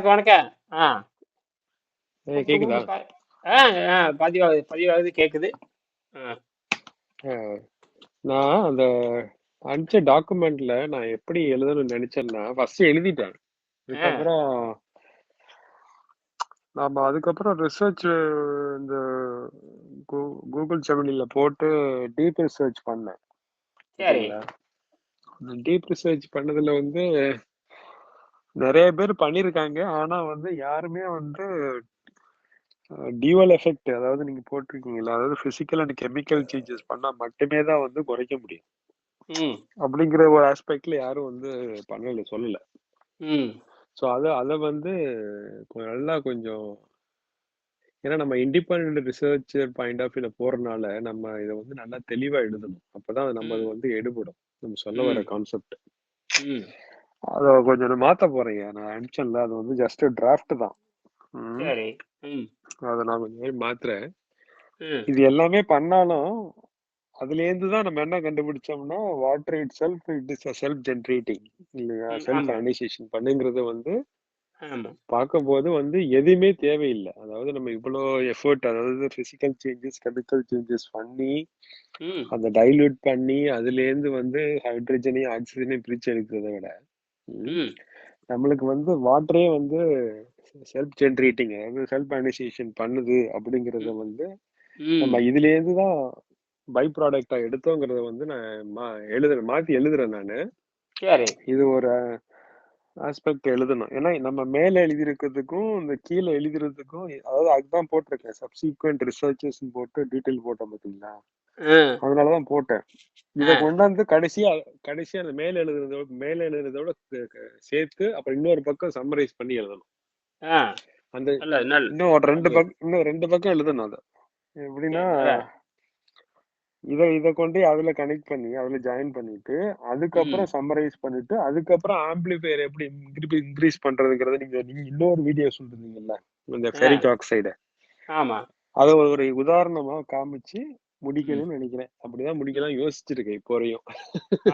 வணக்கம். ஆ கேக்குதா? கூப்பிட்டு பதிவாகுது பதிவாகுது கேக்குது. ஆ அஹ் நான் அந்த அனுப்பிச்ச டாக்குமெண்ட்ல நான் எப்படி எழுதணும்னு நினைச்சேன்னா ஃபர்ஸ்ட் எழுதிட்டேன். ஆ அதுக்கப்புறம் அதுக்கப்புறம் ரிசர்ச் இந்த கூகுள் ஜெமினில போட்டு டீப் ரிசர்ச் பண்ணேன். சரி. ஓகேங்களா? அந்த டீப் ரிசர்ச் பண்ணதுல வந்து நிறைய பேர் பண்ணியிருக்காங்க. ஆனா வந்து யாருமே வந்து டியூவல் எஃபெக்ட், அதாவது நீங்க போட்டிருக்கீங்களா, அதாவது பிசிக்கல் அண்ட் கெமிக்கல் சேஞ்சஸ் பண்ணா மட்டுமே தான் வந்து குறைக்க முடியும் ம் அப்படிங்கிற ஒரு ஆஸ்பெக்ட்ல யாரும் வந்து பண்ணல, சொல்லல. ம் ஸோ அதை வந்து நல்லா கொஞ்சம், ஏன்னா நம்ம இண்டிபெண்ட் ரிசர்ச்சர் பாயிண்ட் ஆஃப் வியூல போறதுனால நம்ம இதை வந்து நல்லா தெளிவா எழுதணும். அப்பதான் நம்ம அது ம் வந்து எடுபடும், நம்ம சொல்ல வர ம் கான்செப்ட். ம் அதை கொஞ்சம் மாத்த போறீங்க. நான் அனுப்பிச்சேன்ல, அது வந்து ஜஸ்ட் டிராஃப்ட் தான். ம். சரி. ம் அதை நான் கொஞ்சம் மாத்துறேன். ம் இது எல்லாமே பண்ணாலும் அதுல இருந்து தான் நம்ம என்ன கண்டுபிடிச்சோம்னா, water itself it is self generating இல்லையா, ம் செல்ஃப் ஆமா அயனைசேஷன் பண்ணுங்கிறது வந்து ஆமா. பார்க்கும்போது வந்து எதுவுமே தேவையில்லை. அதாவது நம்ம இவ்வளோ எஃபர்ட், அதாவது பிசிக்கல் சேஞ்சஸ் கெமிக்கல் சேஞ்சஸ் பண்ணி ம் அந்த டைல்யூட் பண்ணி அதுலேருந்து வந்து ஹைட்ரஜனையும் ஆக்சிஜனையும் பிரிச்சு எடுக்கிறத விட ம், ம் நம்மளுக்கு வந்து வாட்டரே வந்து செல்ஃப் ஜென்ரேட்டிங், அதாவது செல்ஃப் அயனைசேஷன் பண்ணுது அப்படிங்கிறத ம் வந்து ம் நம்ம இதுலேருந்து தான் பை ப்ராடக்டா எடுத்தோங்கிறத வந்து நான் மாத்தி எழுதுறேன் நான். சரி. இது ஒரு ஆஸ்பெக்ட் எழுதணும். ஏன்னா நம்ம மேல எழுதியிருக்கிறதுக்கும் இந்த கீழே எழுதுறதுக்கும், அதாவது அதுதான் போட்டிருக்கேன், சப்சீக்வெண்ட் ரிசர்ச்சஸ் போட்டு டீட்டெயில் போட்டேன் பார்த்தீங்களா, ம் அதனாலதான் போட்டேன். ஆ இதை கொண்டாந்து கடைசியா அந்த மேல எழுதுறதோட சேர்த்து அப்புறம் இன்னொரு பக்கம் சம்மரைஸ் பண்ணி எழுதணும். ஆ அந்த நல்லது நல்லது. இன்னும் ரெண்டு பக்கம் எழுதணும். அதை எப்படின்னா, சரி நல்ல. இதை கொண்டு அதுல கனெக்ட் பண்ணி அதுல ஜாயின் பண்ணிட்டு ம் அதுக்கப்புறம் சம்மரைஸ் பண்ணிட்டு அதுக்கப்புறம் ஆம்பிளிஃபையர் எப்படி இன்க்ரீஸ் பண்றதுங்கிறத நீங்க இன்னொரு வீடியோ சொல்லிருந்தீங்கல்ல, இந்த ஆ ஃபெரிக் ஆக்சைடு, ஆமா அதை ஒரு உதாரணமா காமிச்சு ம் முடிக்கணும்னு நினைக்கிறேன். அப்படிதான் முடிக்கலாம் யோசிச்சிருக்கேன் இப்போ வரையும்.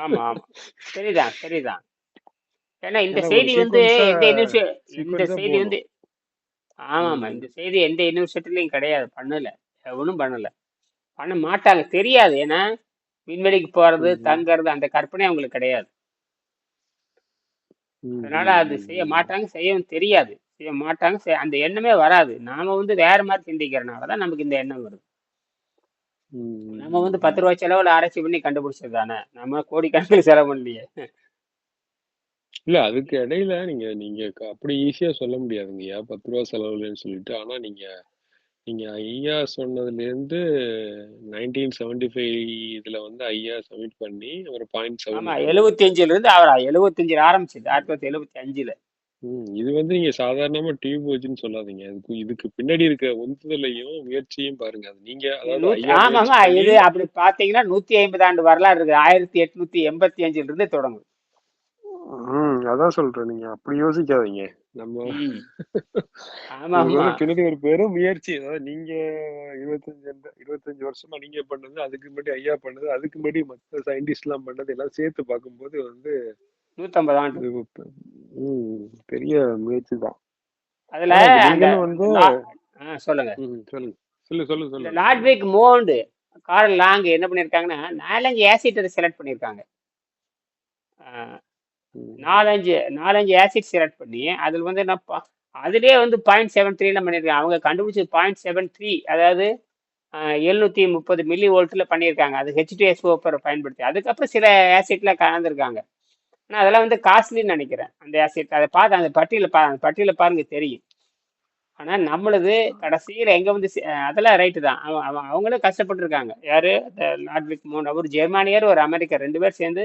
ஆமா ஆமா. சரிதான் சரிதான். ஏன்னா இந்த ஏன்னா ஒரு செய்தி வந்து சீக்வன்ஸா எந்த இந்த சீக்வன்ஸா செய்தி வந்து போகணும். ஆமாமா. ம். இந்த செய்தி எந்த யூனிவர்சிட்டிலையும் கிடையாது. பண்ணல. ஒண்ணும் பண்ணல. பண்ண மாட்டாங்க. தெரியாது. ஏன்னா, விண்வெளிக்கு போறது, ம். ம். தங்கறது அந்த கற்பனை அவங்களுக்கு கிடையாது. ம். அதனால ம். அது செய்ய ம். மாட்டாங்க. செய்யவும் தெரியாது. செய்ய மாட்டாங்க. அந்த எண்ணமே வராது. நாம வந்து வேற மாதிரி சிந்திக்கிறனால தான் நமக்கு இந்த எண்ணம் வருது. ம். நம்ம ம். வந்து ம். ₹10 செலவுல ஆராய்ச்சி பண்ணி கண்டுபிடிச்சது தானே. நம்ம கோடிக்கணக்கில் செலவு பண்ணலையே. இல்ல, அதுக்கு இடையில நீங்க நீங்க அப்படி ஈஸியா சொல்ல முடியாதுங்கய்யா, 10 ரூபா செலவுலன்னு சொல்லிட்டு. ஆனா நீங்க நீங்க ஐயா சொன்னதுல இருந்து 1975 இதுல வந்து ஐயா சப்மிட் பண்ணி ஒரு ஆமா. 0.72. 75ல இருந்து அவரா 75ல ஆரம்பிச்சது. 1975ல. இது வந்து நீங்க சாதாரணமா டியூப் வச்சுன்னு சொல்லாதீங்க. இதுக்கு பின்னாடி இருக்க உந்துதலையும் முயற்சியும் பாருங்க. அது நீங்க, அதாவது ஐயா முயற்சி ஆமாமா. பண்ணி. இது அப்படி பார்த்தீங்கன்னா 150 ஆண்டு வரலாறு இருக்கு. 1885ல இருந்து தொடங்குது. அதான் சொல்றேன், நீங்க அப்படி யோசிக்காதீங்க. நம்ம ம். இதுக்கு ஆமாமா. வந்து பின்னாடி ஒரு பெரும் முயற்சி, அதாவது நீங்க 25 வருஷமா நீங்க பண்ணது, அதுக்கு முன்னாடி ஐயா பண்ணது, அதுக்கு முன்னாடி மற்ற சயின்டிஸ்ட் எல்லாம் பண்ணது எல்லாம் சேர்த்து பார்க்கும்போது வந்து 150 ஆண்டு. இது பெரிய முயற்சி தான். அதுல ஆனா இப்ப அந்த நீங்களும் வந்து லா சொல்லுங்க. சொல்லுங்க, சொல்லுங்க, இந்த சொல்லுங்க, சொல்லுங்க. லாட்விக் மோண்ட், கார்ல் லாங் என்ன பண்ணியிருக்காங்கன்னா, 4, 5 ஆசிட் செலக்ட் பண்ணியிருக்காங்க. அ ம். 4, 5 ஆசிட் செலக்ட் பண்ணி, அதில் வந்து என்ன அதிலேயே வந்து 0.73ல பண்ணியிருக்காங்க. அவங்க கண்டுபிடிச்சது 0.73, அதாவது 730 மில்லி வோல்ட்ல பண்ணியிருக்காங்க. அது H2SO பயன்படுத்தி. அதுக்கப்புறம் சில ஆசிட்ல கலந்துருக்காங்க. ஆனா அதெல்லாம் வந்து காஸ்ட்லின்னு நினைக்கிறேன். அந்த ஆசிட் அதை பார்த்து அந்த பட்டியல பாருங்க தெரியும். ஆனா நம்மளது கடைசியில எங்க வந்து அதெல்லாம் ரைட்டு தான். அவங்களும் கஷ்டப்பட்டிருக்காங்க. யாரு? லாட்விக் மோன், அவர் ஜெர்மானியர், ஒரு அமெரிக்கர், 2 பேர் சேர்ந்து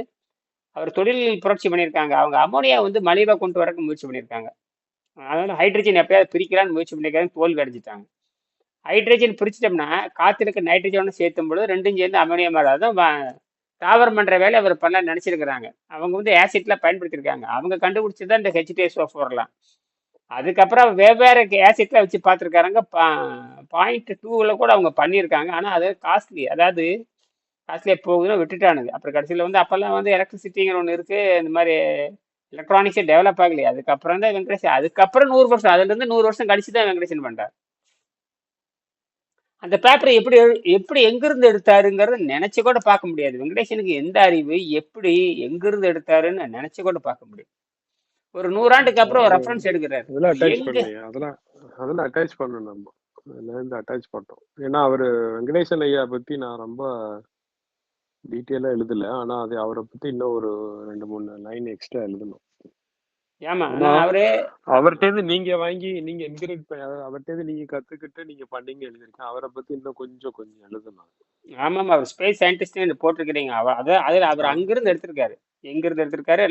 அவர் தொழில் புரட்சி பண்ணியிருக்காங்க. அவங்க அமோனியா வந்து மலிவா கொண்டு வரக்கு முயற்சி பண்ணியிருக்காங்க. அதனால ஹைட்ரஜன் எப்பயாவது பிரிக்கலாம்னு முயற்சி பண்ணியிருக்காங்க, தோல்வி அடைஞ்சிட்டாங்க. ஹைட்ரஜன் பிரிச்சிட்டோம்னா காத்துல இருக்க நைட்ரஜன் சேர்த்தும் பொழுது ரெண்டும் சேர்ந்து அமோனியா மாதிரி தான் தாவரம் பண்ற வேலை அவர் பண்ண நினைச்சிருக்கிறாங்க. அவங்க வந்து ஆசிட்ல பயன்படுத்தியிருக்காங்க. அவங்க கண்டுபிடிச்சது தான் இந்த H2SO4லாம். அதுக்கப்புறம் வெவ்வேறு ஆசிட்ல வச்சு பார்த்துருக்காங்க. 0.2ல கூட அவங்க பண்ணியிருக்காங்க. ஆனா அது காஸ்ட்லி, அதாவது காஸ்ட்லியா போகுதுன்னு விட்டுட்டானுங்க. அப்புறம் கடைசியில் வந்து அப்பெல்லாம் வந்து எலக்ட்ரிசிட்டிங்கிற ஒன்று இருக்கு. இந்த மாதிரி எலக்ட்ரானிக்ஸே டெவலப் ஆகலையே. அதுக்கப்புறம் தான் வெங்கடேஷன், அதுக்கப்புறம் 100 வருஷம், அதுல இருந்து 100 வருஷம் கழிச்சு தான் வெங்கடேசன் பண்றாரு. அந்த பேப்பரை எப்படி எங்கிருந்து எடுத்தாருங்கிறத நினைச்சு கூட பார்க்க முடியாது. வெங்கடேசனுக்கு எந்த அறிவு, எப்படி எங்கிருந்து எடுத்தாருன்னு நினைச்சு கூட பார்க்க முடியாது. ஒரு 100 ஆண்டுக்கு அப்புறம் அது ரெஃபரன்ஸ் எடுக்கிறாரு. அதெல்லாம் அட்டாச் எங்க பண்ணலையே, அதெல்லாம் அதெல்லாம் அட்டாச் பண்ணணும் நம்ம. அதுல இருந்து அட்டாச் பண்ணோம். ஏன்னா அவரு வெங்கடேசன் ஐயா பத்தி நான் ரொம்ப டீட்டெயிலா எழுதல. ஆனா அது அவரை பத்தி இன்னும் ஒரு 2-3 லைன் எக்ஸ்ட்ரா எழுதணும். ஏமா ஆனா நான் அவரு அவர்கிட்ட நீங்க வாங்கி நீங்க என்கரேஜ் அவர்கிட்ட நீங்க கத்துக்கிட்டு நீங்க பண்ணீங்க எழுதிருக்கேன். அவரை பத்தி இன்னும் கொஞ்சம் கொஞ்சம் எழுதணும். ஆமாமா அவர் ஸ்பேஸ் சயின்டிஸ்ட்னு போட்டிருக்கிறீங்க. அவர் அதில் அவர் ஆமா. அங்கிருந்து எடுத்திருக்காரு. எங்கிருந்து எடுத்திருக்காரு?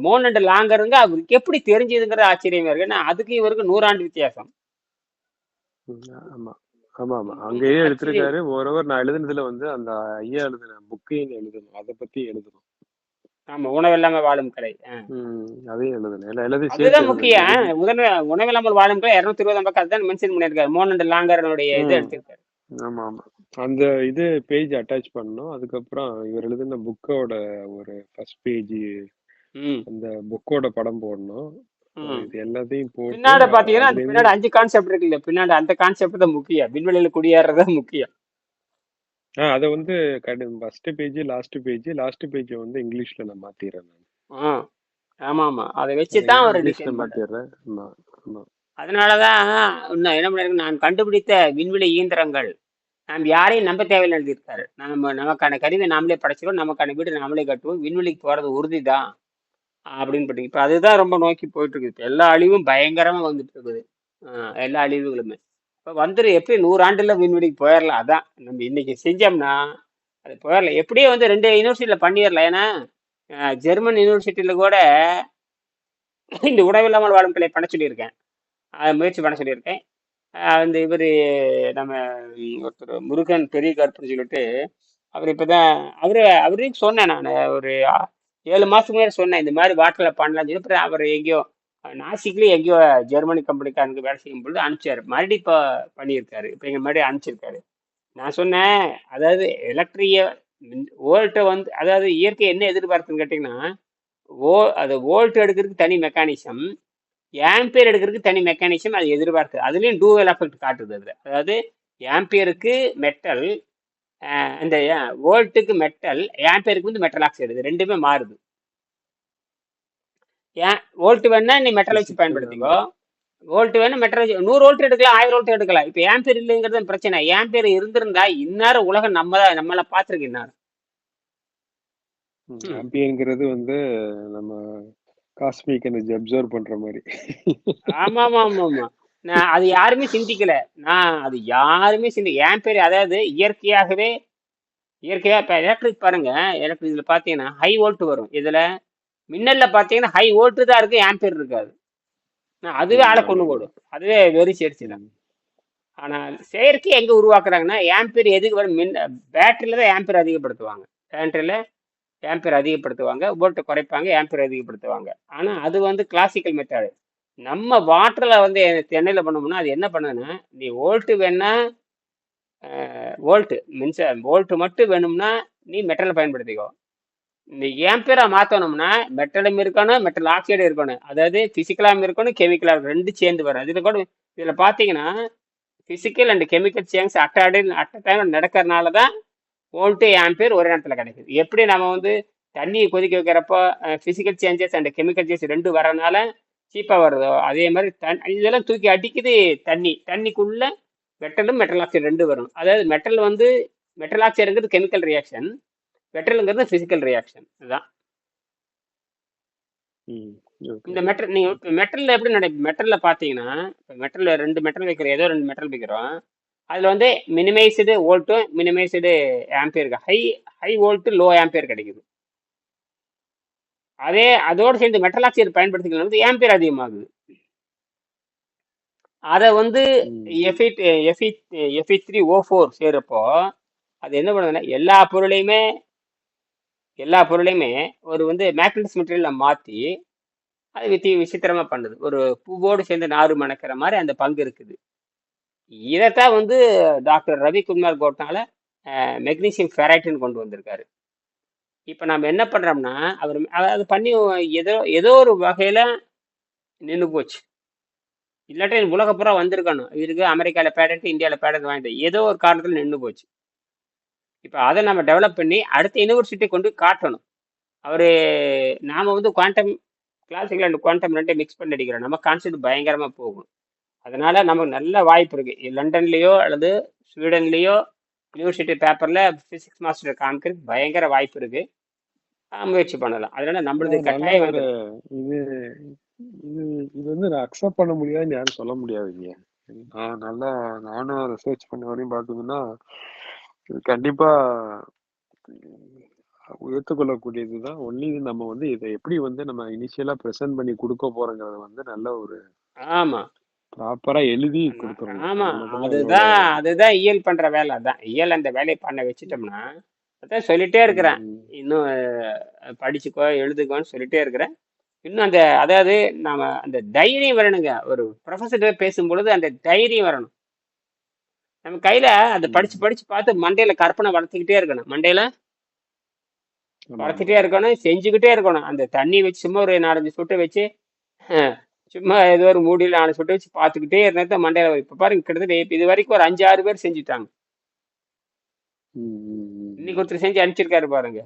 மோன் அண்ட் லாங்கருங்க அவருக்கு எப்படி தெரிஞ்சதுங்கிறது ஆச்சரியமா இருக்கு. ஏன்னா அதுக்கு இவருக்கு 100 ஆண்டு வித்தியாசம். ஆமா ஆமா ஆமா அங்கேயே ஆச்சரியம். எடுத்திருக்காரு. ஓரவர் நான் எழுதுனதுல வந்து அந்த ஐயா எழுதின புக்கையும் எழுதணும், அதை பத்தி எழுதணும். ஆமா, உணவில்லாம வாழும் கலை. அதையும் எழுதணும், எல்லாம் எல்லாத்தையும் சேர்த்து அதுதான் எழுதணும் முக்கியம். எழுதி. உணவில்லாமல் வாழும் கலை 220 பக்கம் அதுதான் மென்ஷன் பண்ணியிருக்காரு. மோன் அண்ட் லாங்கரனுடைய இது ம் எடுத்திருக்காரு. ஆமா ஆமா அந்த இது பேஜ் அட்டாச் பண்ணணும். அதுக்கப்புறம் இவர் எழுதின புக்கோட ஒரு ஃபர்ஸ்ட் பேஜ், ம் அந்த புக்கோட படம் போடணும். ம் இது எல்லாத்தையும் போட்டு பின்னாடி பாத்தீங்கன்னா அதுல அந்த இருந்து பின்னாடி 5 கான்செப்ட் இருக்குல்ல, பின்னாடி அந்த கான்செப்ட் தான் முக்கியம். விண்வெளியில குடியேறது முக்கியம். அதை வந்து ஃபர்ஸ்ட் பேஜ் லாஸ்ட் பேஜ் வந்து இங்கிலீஷ்ல நான் மாத்திடுறேன். ஆ ஆமா ஆமா, அதை வச்சுதான் அவர் இங்கிலீஷ்ல டிசைன் பண்றாரு. மாத்திடுறேன். ஆமா ஆமா. அதனாலதான் இன்னும் என்ன பண்ணிருக்கு, நான் கண்டுபிடித்த விண்வெளி இயந்திரங்கள் நாம் யாரையும் நம்ப தேவையில்லை எழுதியிருக்காரு. நமக்கான கருவியை நாமளே படைச்சிருவோம், நமக்கான வீடு நாமளே கட்டுவோம், விண்வெளிக்கு போறது உறுதிதான் அப்படின்னு பட்டு இப்ப அதுதான் ரொம்ப நோக்கி போயிட்டு இருக்குது. இப்ப எல்லா அழிவும் பயங்கரமா வந்துட்டு இருக்குது. எல்லா அழிவுகளுமே இப்ப வந்துரு. எப்படி 100 ஆண்டுல விண்வெளிக்கு போயிடலாம். அதான் நம்ம இன்னைக்கு செஞ்சோம்னா அது போயிடலாம். எப்படியே வந்து 2 யூனிவர்சிட்டியில பண்ணிடலாம். ஏன்னா ஜெர்மன் யூனிவர்சிட்டியில கூட இந்த உணவில்லாமல் வாழும் கலை பண்ண சொல்லியிருக்கேன். முயற்சி பண்ண சொல்லியிருக்கேன். அந்த இவர் நம்ம ஒருத்தர் முருகன் பெரிய கருப்புன்னு சொல்லிட்டு அவர் இப்பதான் அவரையும் சொன்னேன் நான். ஒரு 7 மாசத்துக்கு முன்னாடி சொன்னேன் இந்த மாதிரி வாட்டரில் பண்ணலாம்னு சொல்லி. அப்புறம் அவர் எங்கேயோ நாசிக்லேயும் எங்கேயோ ஜெர்மனி கம்பெனிக்காரனுக்கு வேலை செய்யும் பொழுது அனுப்பிச்சாரு. மறுபடியும் இப்போ பண்ணியிருக்காரு. இப்போ எங்கள் மறுபடியும் அனுப்பிச்சிருக்காரு. நான் சொன்னேன், அதாவது எலக்ட்ரிய வோல்ட்டை வந்து, அதாவது இயற்கை என்ன எதிர்பார்க்குன்னு கேட்டிங்கன்னா, அது வோல்ட் எடுக்கிறதுக்கு தனி மெக்கானிசம், ஆம்பியர் எடுக்கிறதுக்கு தனி மெக்கானிசம் அது எதிர்பார்க்குது. அதுலேயும் டூவெல் எஃபெக்ட் காட்டுது அதில். அதாவது ஆம்பியருக்கு மெட்டல், இந்த வோல்ட்டுக்கு மெட்டல், ஆம்பியருக்கு வந்து மெட்டல் ஆக்சைடு, இது ரெண்டுமே மாறுது. ஏன் வோல்ட் வேணா நீ மெட்டல் வச்சு பயன்படுத்திக்கோ, வோல்ட் வேணும் மெட்டல் வச்சு 100 வோல்ட் எடுக்கலாம், 1000 வோல்ட் எடுக்கலாம். இப்போ ஆம்பியர் இல்லைங்கிறது பிரச்சனை. ஆம்பியர் இருந்திருந்தா இந்நேரம் உலகம் நம்மள பார்த்துருக்கு இந்நேரம். ஆம்பியர்ங்கிறது வந்து நம்ம காஸ்மிக் எனர்ஜி அப்சர்வ் பண்ற மாதிரி. ஆமா ஆமா ஆமா ஆமா, நான் அது யாருமே சிந்திக்கல. ஆம்பியர் அதாவது இயற்கையா இப்ப எலக்ட்ரிக் பாருங்க. எலக்ட்ரிக்ல பாத்தீங்கன்னா ஹை வோல்ட் வரும். இதுல மின்னல்ல பாத்தீங்கன்னா ஹை வோல்ட் தான் இருக்கு, ஆம்பியர் இருக்காது. அதுவே ஆளை கொண்டு போடும், அதுவே வெறி சேர்ச்சிடும். ஆனால் செயற்கை எங்க உருவாக்குறாங்கன்னா, ஆம்பியர் எதுக்கு வரும்? பேட்டரியில தான் ஆம்பியர் அதிகப்படுத்துவாங்க. பேட்டரியில ஆம்பியர் அதிகப்படுத்துவாங்க, வோல்ட்டை குறைப்பாங்க, ஆம்பியர் அதிகப்படுத்துவாங்க. ஆனா அது வந்து கிளாசிக்கல் மெத்தட். நம்ம வாட்டர்ல வந்து தென்னையில பண்ணோம்னா அது என்ன பண்ணுன்னா, நீ வோல்ட் வேணா, வோல்ட் மட்டும் வேணும்னா நீ மெட்டலை பயன்படுத்திக்கோ. இந்த ஏம்பியரா மாத்தணும்னா மெட்டலும் இருக்கணும், மெட்டல் ஆக்சைடு இருக்கணும். அதாவது பிசிக்கலாகவும் இருக்கணும், கெமிக்கலா இருக்கணும், ரெண்டு சேர்ந்து வரும். இதுல கூட இதுல பாத்தீங்கன்னா physical and chemical change at time நடக்கிறதுனால தான் வோல்ட்டு ஆம்பியர் ஒரு இடத்துல கிடைக்குது. எப்படி நம்ம வந்து தண்ணியை கொதிக்க வைக்கிறப்போ physical changes and chemical change ரெண்டு வரனால சீப்பாக வருதோ, அதே மாதிரி இதெல்லாம் தூக்கி அடிக்குது தண்ணிக்குள்ள மெட்டலும் மெட்டல் ஆக்சைடு ரெண்டு வரும். அதாவது மெட்டல் ஆக்சைடுங்கிறது கெமிக்கல் ரியாக்ஷன், மெட்டலுங்கிறது பிசிக்கல் ரியாக்ஷன். இதுதான் இந்த மெட்டல். நீங்க மெட்டல்ல எப்படி மெட்டல்ல பாத்தீங்கன்னா, மெட்டல்ல 2 மெட்டல் வைக்கிறோம், ஏதோ 2 மெட்டல் வைக்கிறோம். அதுல வந்து மினிமைஸ்டு வோல்ட்டும் minimized ampere, high volt low ampere கிடைக்குது. அதோடு சேர்ந்து மெட்டல் ஆக்சைடு பயன்படுத்திக்கலாம் வந்து ஆம்பியர் அதிகமாகுது. அதை வந்து Fe3O4 சேரப்போ அது என்ன பண்ணுதுன்னா, எல்லா பொருளையுமே ஒரு வந்து மேக்னட்டிக் மெட்டீரியல்ல மாத்தி அது விசித்திரமா பண்ணுது. ஒரு பூவோடு சேர்ந்து நாறு மணக்கிற மாதிரி அந்த பங்கு இருக்குது. இதைத்தான் வந்து டாக்டர் ரவிக்குமார் கோட்னால மெக்னீசியம் ஃபெரைட்னு கொண்டு வந்திருக்காரு. இப்போ நம்ம என்ன பண்றோம்னா அது பண்ணி ஏதோ ஏதோ ஒரு வகையில நின்று போச்சு. இல்லாட்டி உலக பூரா வந்திருக்கணும், இருக்கு அமெரிக்கால பேடன்ட், இந்தியாவில் பேடன்ட் வாங்கிட்டு ஏதோ ஒரு காரணத்தில் நின்று போச்சு. இப்போ அதை நம்ம டெவலப் பண்ணி அடுத்த யூனிவர்சிட்டி கொண்டு காட்டணும். அவரு நாம வந்து குவாண்டம் கிளாசிக்கல் அண்ட் குவாண்டம் ரெண்டே மிக்ஸ் பண்ணி அடிக்கிறோம், நம்ம கான்செப்ட் பயங்கரமா போகும். அதனால நமக்கு நல்ல வாய்ப்பு இருக்கு, லண்டன்லயோ அல்லது ஸ்வீடன்லயோ யூனிவர்சிட்டி பேப்பர்ல பிசிக்ஸ் மாஸ்டர் காமிக்கிறதுக்கு பயங்கர வாய்ப்பு இருக்கு. முயற்சி பண்ணலாம். அதனால நம்மளது நல்ல கட்டாயம் ஒரு வந்துடும். இது இது இது வந்து நான் அக்செப்ட் பண்ண முடியாதுன்னு யாரும் சொல்ல முடியாதுங்க. நானும் ரிசர்ச் பண்ண வரையும் பார்த்தீங்கன்னா இது கண்டிப்பா ஏற்றுக்கொள்ளக்கூடியதுதான். ஒன்லி நம்ம வந்து இதை எப்படி வந்து நம்ம இனிஷியலா ப்ரெசென்ட் பண்ணி கொடுக்க போறோங்கிறத வந்து நல்ல ஒரு ஆமா ப்ராப்பரா எழுதி கொடுத்துடணும். ஆமா, அவ்வளவுதான் என்னோட. அதுதான் இயல் பண்ற வேலை. அதான் இயல் அந்த வேலையை பண்ண வச்சுட்டோம்னா, அதான் சொல்லிட்டே இருக்கிறேன். ம், இன்னும் படிச்சுக்கோ எழுதுக்கோன்னு சொல்லிட்டே இருக்கிறேன். இன்னும் அதாவது நாம அந்த தைரியம் வரணுங்க. ஒரு ப்ரொஃபஸர் பேசும்பொழுது அந்த தைரியம் வரணும் நம்ம கையில. அதை படிச்சு ம். படிச்சு பார்த்து மண்டையில கற்பனை வளர்த்துக்கிட்டே இருக்கணும், மண்டையில ஆமா, ஆமா. வளர்த்துட்டே இருக்கணும், செஞ்சுக்கிட்டே இருக்கணும். அந்த தண்ணி வச்சு சும்மா ஒரு 4-5 சொட்டு வச்சு சும்மா ஏதோ ஒரு மூடியில் 4 சொட்டு வச்சு பார்த்துக்கிட்டே இருந்தா மண்டையில வரும். இப்ப பாருங்க, கிட்டத்தட்ட இது வரைக்கும் ஒரு 5-6 பேர் செஞ்சுட்டாங்க. ம், ம், ம், இன்னைக்கு ம். ஒருத்தர் செஞ்சு அனுப்பிச்சிருக்காரு பாருங்க,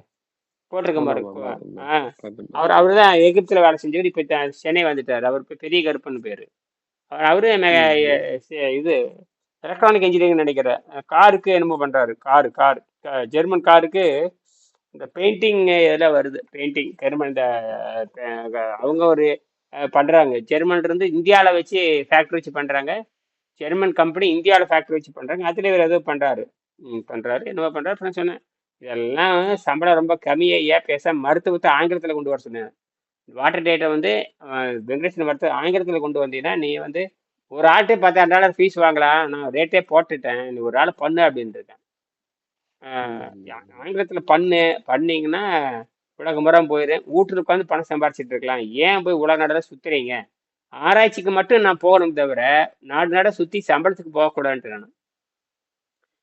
போட்டிருக்க ஆமா, ஆமா, பாருங்க. பார்த்தேன், ஆ, பார்த்தேன், அவர் பார்த்தேன். அவருதான் எகிப்துல வேலை செஞ்சவர். இப்ப சென்னை வந்துட்டாரு. அவர் பெரிய கருப்பன் பேரு. அவரு ம், ம். இது எலக்ட்ரானிக் இன்ஜினியரிங் நினைக்கிறேன். காருக்கு என்னமோ பண்றாரு. காரு ஜெர்மன் காருக்கு இந்த பெயிண்டிங் இதெல்லாம் வருது. பெயிண்டிங் ஜெர்மன் இந்த அவங்க ஒரு பண்றாங்க. ஜெர்மன்ல இருந்து இந்தியாவில் வச்சு ஃபேக்டரி வச்சு பண்றாங்க. ஜெர்மன் கம்பெனி இந்தியாவில் ஃபேக்டரி வச்சு பண்றாங்க. அதுல இவர் ஏதோ பண்றாரு. என்னவோ பண்றாரு. அப்புறம் சொன்னேன், இதெல்லாம் சம்பளம் ரொம்ப கம்மியா, ஏன் பேச மருத்துவத்தை ஆங்கிலத்தில் கொண்டு வர சொன்னேன். வாட்டர் டேட்டை வந்து வெங்கடேசன் மருத்துவ ஆங்கிலத்தில் கொண்டு வந்தீங்கன்னா நீ வந்து ஒரு ஆள்கிட்ட $10,000 ஃபீஸ் வாங்கலாம், நான் ரேட்டே போட்டுட்டேன், நீ ஒரு ஆள் பண்ணு அப்படின்னு இருக்கேன். ஆங்கிலத்தில் பண்ணீங்கன்னா உலகம் முறை போயிடுறேன், வீட்டுல உட்காந்து பணம் சம்பாரிச்சிட்டு இருக்கலாம், ஏன் போய் உலக நாடெல்லாம் சுத்துறீங்க? ஆராய்ச்சிக்கு மட்டும் நான் போகணும் தவிர நாடு நாட சுத்தி சம்பளத்துக்கு போகக்கூடாதுன்ட்டு நான்.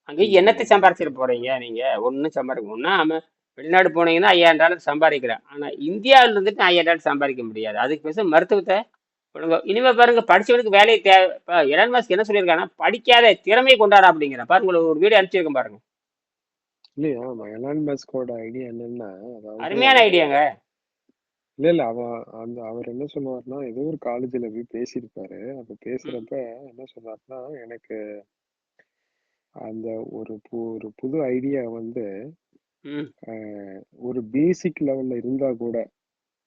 அங்கே என்னத்தை சம்பாரிச்சிட போறீங்க நீங்க? ஒன்றும் சம்பாதிக்க ஒன்றா ஆமாம். வெளிநாடு போனீங்கன்னா $5,000 சம்பாதிக்கிறேன், ஆனா இந்தியாவில் இருந்துட்டு $5,000 சம்பாதிக்க முடியாது. அதுக்கு பேச மருத்துவத்தை ஒழுங்கா இனிமே பாருங்க. படிச்சவனுக்கு வேலையை தேவை. இப்போ எலான் மாஸ்க் என்ன சொல்லியிருக்காங்கன்னா, படிக்காத திறமையை கொண்டாட அப்படிங்கிறேன். பாருங்க, உங்களுக்கு ஒரு வீடியோ அனுப்பிச்சிருக்கேன் பாருங்க. இல்லையா எலான் மஸ்கோட ஐடியா என்னன்னா, அதாவது அருமையான ஐடியாங்க. இல்ல அவர் என்ன சொல்லுவாருன்னா, ஏதோ ஒரு காலேஜ்ல போய் பேசியிருப்பாரு. அப்ப ம், பேசுறப்ப என்ன சொன்னாருன்னா, எனக்கு அந்த ஒரு புது ஐடியா வந்து ம், ஒரு பேசிக் லெவல்ல இருந்தா கூட,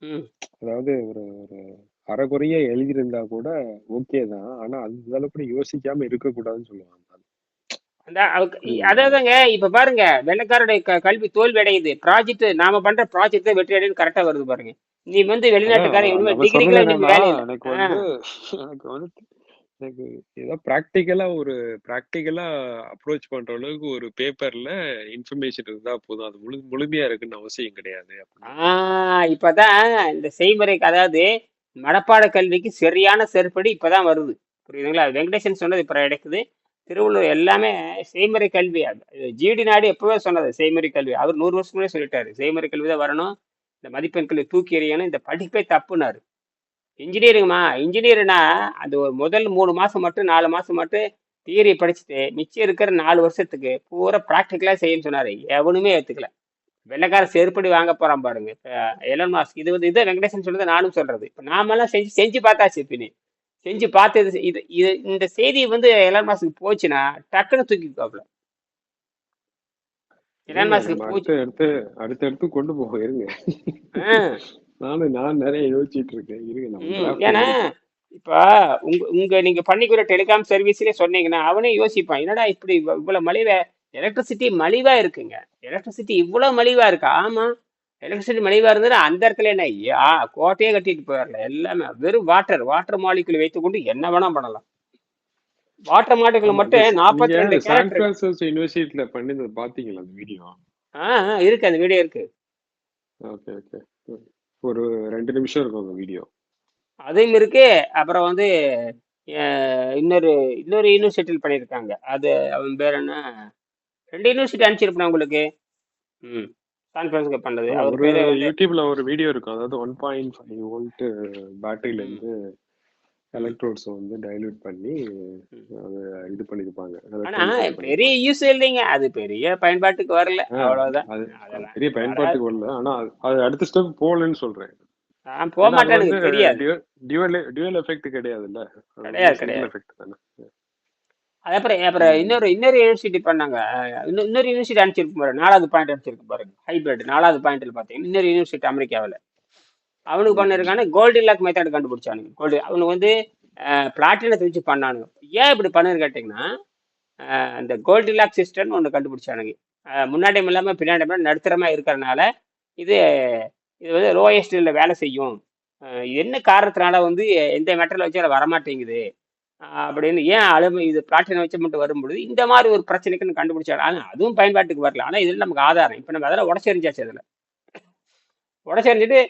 ம். அதாவது ஒரு ஒரு அரைகுறையா எழுதியிருந்தா கூட ஓகே தான். ஆனா அந்த அளவுக்கு யோசிக்காம இருக்கக்கூடாதுன்னு சொல்லுவாங்க. புரியுதுங்களா? அதாவதுங்க, இப்ப பாருங்க, வெள்ளைக்காரருடைய கல்வி தோல்வி அடையுது. ப்ராஜெக்ட் நாம பண்ற ப்ராஜெக்ட் வெற்றி அடையுது, கரெக்டா வருது பாருங்க. நீ வந்து அதான் வெளிநாட்டுக்காரன் இனிமே நம்ம சொன்னது டிகிரிக்கெல்லாம் இனிமே என்னன்னா, வேலை இல்லை. எனக்கு வந்து எனக்கு வந்து எனக்கு ஏதோ ப்ராக்டிக்கலா அப்ரோச் பண்ற அளவுக்கு ஒரு பேப்பர்ல இன்ஃபர்மேஷன் இருந்தா போதும். அது முழுமையா இருக்குன்னு அவசியம் கிடையாது அப்படின்னு. இப்பதான் இந்த செய்முறைக்கு, அதாவது மனப்பாட கல்விக்கு சரியான செருப்படி இப்பதான் வருது. புரியுதுங்களா? வெங்கடேசன் சொன்னது இப்ப கிடைக்குது. திருவள்ளுவர் எல்லாமே செய்முறை கல்வி. ஜிடி நாடு எப்பவே சொன்னது செய்முறை கல்வி. அவர் 100 வருஷம் முன்னாடியே சொல்லிட்டாரு, செய்முறை கல்வி தான் வரணும், இந்த மதிப்பெண் கல்வி தூக்கி எறியணும், இந்த படிப்பே தப்புனாரு. இன்ஜினியர்னா அந்த ஒரு முதல் 3 மாசம் மட்டும் 4 மாசம் மட்டும் தியரி படிச்சுட்டு மிச்சம் இருக்கிற 4 வருஷத்துக்கு பூரா ப்ராக்டிக்கலா செய்யணும்னு சொன்னாரு. எவனுமே ஏத்துக்கல. வெள்ளைக்கார செருப்படி வாங்க போறான் பாருங்க. எலன் மாஸ்க் இது வந்து இதை வெங்கடேசன் சொல்றது, நானும் சொல்றது. இப்ப நாமெல்லாம் செஞ்சு செஞ்சு பார்த்தாச்சு. பின்னி செஞ்சு பார்த்து இது இந்த செய்தி வந்து எலன் மாஸ்க்கு போச்சுன்னா டக்குன்னு தூக்கிப்பாப்ல. எலன் இருங்க, மாஸ்க்கு நம்ம போச்சு. அடுத்தடுத்து கொண்டு போக இருங்க. ஆஹ் நான் நிறைய யோசிச்சுட்டு இருக்கேன். இருங்க, நம்ம டிராஃப்ட் ஏன்னா எழுதிட்டோம். இப்ப நீங்க பண்ணிக்கிற டெலிகாம் சர்வீஸ்லயே சொன்னீங்கன்னா அவனே யோசிப்பான், என்னடா இப்படி இவ்வளவு மலிவா எலக்ட்ரிசிட்டி மலிவா இருக்குங்க. எலக்ட்ரிசிட்டி இவ்வளவு மலிவா இருக்கா? ஆமா, எலக்ட்ரிசிட்டி மலிவா இருந்ததுன்னா அந்த இடத்துல என்ன, கோட்டையே கட்டிட்டு போயிடலாம். எல்லாமே வெறும் வாட்டர் மாலிகுல் வைத்துக்கொண்டு என்ன வேணா பண்ணலாம். வாட்டர் மாலிகுல் ஆமா, மட்டும் நீங்க 42 சான் கேரட் இருக்கு. பிரான்சிஸ் யூனிவர்சிட்டியில பண்ணது பாத்தீங்களா அந்த வீடியோ? இருக்கு, அந்த வீடியோ இருக்கு. Okay, okay. ஒரு 2 நிமிஷம் இருக்கும் அந்த வீடியோ. அதுவும் இருக்கு. அப்புறம் வந்து இன்னொரு இன்னொரு யூனிவர்சிட்டியில் பண்ணியிருக்காங்க. அது அவன் பேர் என்ன, 2 யூனிவர்சிட்டி அனுப்பிச்சிருப்பேன் உங்களுக்கு. ம் சான் பிரான்சிஸ்கோ பண்ணது. ஆமா, அவர் ஒரு பேரு வந்து யூடியூப்ல ஒரு வீடியோ இருக்கும். அதாவது 1.5 வோல்ட் பேட்டரியில ம், இருந்து ம், எலக்ட்ரோட்ஸ் வந்து டைல்யூட் பண்ணி ம். அது இது பண்ணிருப்பாங்க, ஆனா எலக்ட்ரானிக்ஸ் இது பெரிய பண்ணிருப்பாங்க. யூஸ் இல்லைங்க. அது பெரிய பயன்பாட்டுக்கு வரல. அவ்வளவுதான். அது அது அதெல்லாம் பெரிய வராது. பயன்பாட்டுக்கு வரல, ஆனா அது அடுத்த ஸ்டெப் போகலன்னு சொல்றேன். நான் போக ஏன்னா அது மாட்டேன், வந்து எனக்கு தெரியாது. டியூவல் எஃபெக்ட் கிடையாதுல்ல, அது வந்து கிடையாது, சிங்கிள் கிடையாது. எஃபெக்ட் தானே. அது அப்புறம் அப்புறம் ம். இன்னொரு இன்னொரு யூனிவர்சிட்டி பண்ணாங்க. இன்னொரு யூனிவர்சிட்டி அனுப்பிச்சிருக்கு பாருங்க. 4வது பாயிண்ட் அனுப்பிச்சிருக்கு பாருங்க. ஹைபிரிட் 4வது பாயிண்ட்ல பாத்தீங்கன்னா இன்னொரு யூனிவர்சிட்டி அமெரிக்காவில் அவனுக்கு ம். பண்ணிருக்கானு கோல்டு லாக் மெத்தட் கண்டுபிடிச்சானுங்க. கோல்டு அவனுக்கு வந்து பிளாட்டினத்தை வச்சு பண்ணானுங்க. ஏன் இப்படி பண்ணுன்னு கேட்டிங்கன்னா, அந்த கோல்டு லாக் சிஸ்டம்னு ஒன்று கண்டுபிடிச்சானுங்க. முன்னாடியும் இல்லாமல் பின்னாடி இல்லாம நடுத்தரமா இருக்கிறனால இது இது வந்து லோயஸ்ட்ல வேலை செய்யும். இது என்ன காரணத்தினால வந்து எந்த மெட்டரில் வச்சு அதை வரமாட்டேங்குது அப்படின்னு ஏன் அலுமி இது பிளாட்டினம் வச்சு மட்டும் வரும்பொழுது இந்த மாதிரி ஒரு பிரச்சனைக்குன்னு கண்டுபிடிச்சாங்க. ஆனா அதுவும் பயன்பாட்டுக்கு வரல. ஆனா இதுல நமக்கு ஆதாரம் இப்போ நம்ம அதெல்லாம் உடச்செறிஞ்சாச்சு. அதில் உடச்செறிஞ்சிட்டு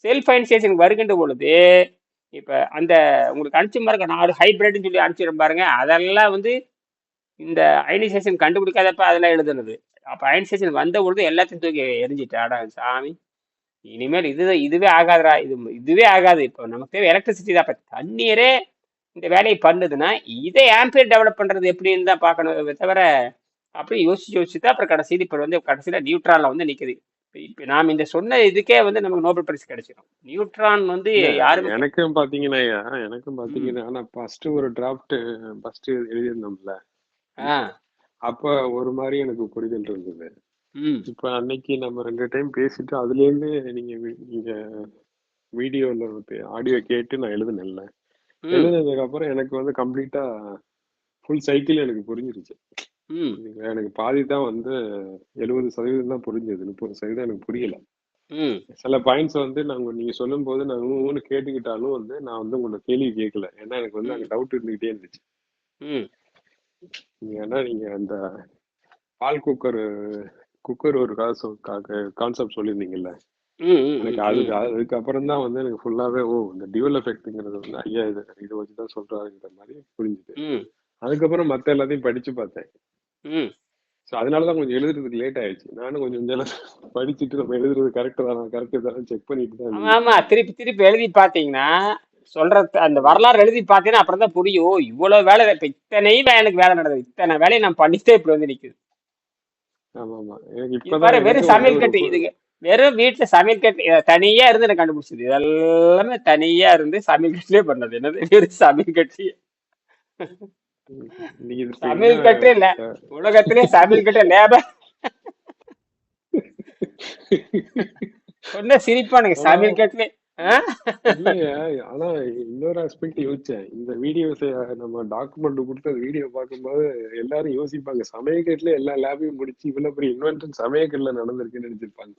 செல்ஃப் அயனைசேஷன் வருகின்ற பொழுது இப்போ அந்த உங்களுக்கு அனுப்பிச்சு பாருங்க 4 ஹைபிரிட்னு சொல்லி அனுப்பிச்சிடும் பாருங்க. அதெல்லாம் வந்து இந்த அயனைசேஷன் கண்டுபிடிக்காதப்ப அதெல்லாம் எழுதுனது. அப்போ அயனைசேஷன் வந்த பொழுது எல்லாத்தையும் தூக்கி எரிஞ்சிட்டாடா சாமி. இனிமேல் இதுவே ஆகாதுடா. இதுவே ஆகாது. இப்போ நமக்கு தேவை எலக்ட்ரிசிட்டி தான். இப்போ தண்ணீரே இந்த வேலையை பண்ணுதுன்னா இதை ஆம்பியர் டெவலப் பண்றது எப்படின்னு தான் பார்க்கணும் தவிர அப்படி யோசிச்சு தான் அப்புறம் கடைசியில நியூட்ரான்ல வந்து நிக்குது. இப்ப நாம் இந்த சொன்ன இதுக்கே வந்து நமக்கு நோபல் பரிசு கிடைச்சிடும். நியூட்ரான் வந்து இல்ல யாருமே எனக்கும் பாத்தீங்கன்னா ம் ஆனா ஃபர்ஸ்ட் ஒரு டிராஃப்ட் ஃபர்ஸ்ட் எழுதியிருந்தோம்ல, ஆ அப்ப ஒரு மாதிரி எனக்கு புரிதல் இருந்தது. ம் இப்ப அன்னைக்கு நம்ம 2 டைம் பேசிட்டு அதுல இருந்து நீங்க வீடியோல ஆடியோ கேட்டு நான் எழுதுனேன்ல, ம் எழுதுனதுக்கு அப்புறம் எனக்கு வந்து கம்ப்ளீட்டா ஃபுல் சைக்கிள் எனக்கு புரிஞ்சிருச்சு. ம் எனக்கு பாதி தான் வந்து 70% தான் புரிஞ்சது, 30% எனக்கு புரியல. ம் சில பாயிண்ட்ஸ் வந்து நீங்க சொல்லும் போது நான் ஊன்னு கேட்டுக்கிட்டாலும் வந்து நான் வந்து உங்களோட கேள்வி கேட்கல, ஏன்னா எனக்கு வந்து அங்க ம் டவுட் இருந்துகிட்டே இருந்துச்சு. ம் ஏன்னா நீங்க அந்த பால் குக்கர் ஒரு கான்செப்ட் சொல்லியிருந்தீங்கல்ல, ம் ம் எனக்கு ம் அதுக்கப்புறம் தான் வந்து எனக்கு ஃபுல்லாவே இந்த டியூவல் எஃபெக்ட்ங்கிறது வந்து ஐயா இது வச்சுதான் சொல்றாருங்கிற மாதிரி புரிஞ்சுது. ம் அதுக்கப்புறம் மத்த எல்லாத்தையும் படிச்சு பார்த்தேன். ம் ஸோ அதனாலதான் கொஞ்சம் எழுதுறதுக்கு லேட் ஆயிடுச்சு. நானும் கொஞ்சம் படிச்சுட்டு நம்ம எழுதுறது கரெக்ட் தானே செக் பண்ணிட்டு தான் ஆமா எழுதிட்டு ஆமா. இருந்தேன். திருப்பி திருப்பி எழுதி பார்த்தீங்கன்னா சொல்றது அந்த வரலாறு எழுதி பார்த்தீங்கன்னா அப்புறம் தான் புரியும். ஓ, இவ்வளவு வேலை இப்ப இத்தனையும் எனக்கு வேலை நடக்குது. இத்தனை வேலையை நான் பண்ணிட்டே இப்படி வந்து நிக்குது. ஆமா ஆமா, எனக்கு இது பாரு இப்பதான் வெறும் எனக்கு ஒரே சமையல் ஒரு கட்டு இதுங்க. வெறும் வீட்டுல சமையல் கட்டு தனியா இருந்து எனக்கு கண்டுபிடிச்சது. இதெல்லாமே தனியா இருந்து சமையல் கட்டுலயே பண்ணது. என்னது வெறும் சமையல் கட்டு. நீங்க இது இப்ப என்ன சமையல் கட்டு இல்ல உலகத்திலே சமையல் கட்டு லேபர் சொன்ன சிரிப்பானுங்க ஆனா சமையல் கட்டுல. இல்லையா, ஆனா இன்னொரு ஆஸ்பெக்ட் யோசிச்சேன். இந்த வீடியோஸ் நம்ம டாக்குமெண்ட் கொடுத்து அந்த வீடியோ பார்க்கும்போது எல்லாரும் யோசிப்பாங்க, சமயக்கட்டுல எல்லா லேபையும் முடிச்சு இவ்வளவு பெரிய இன்வென்ஷன் சமயக்கட்டுல நடந்திருக்குன்னு நினைச்சிருப்பாங்க.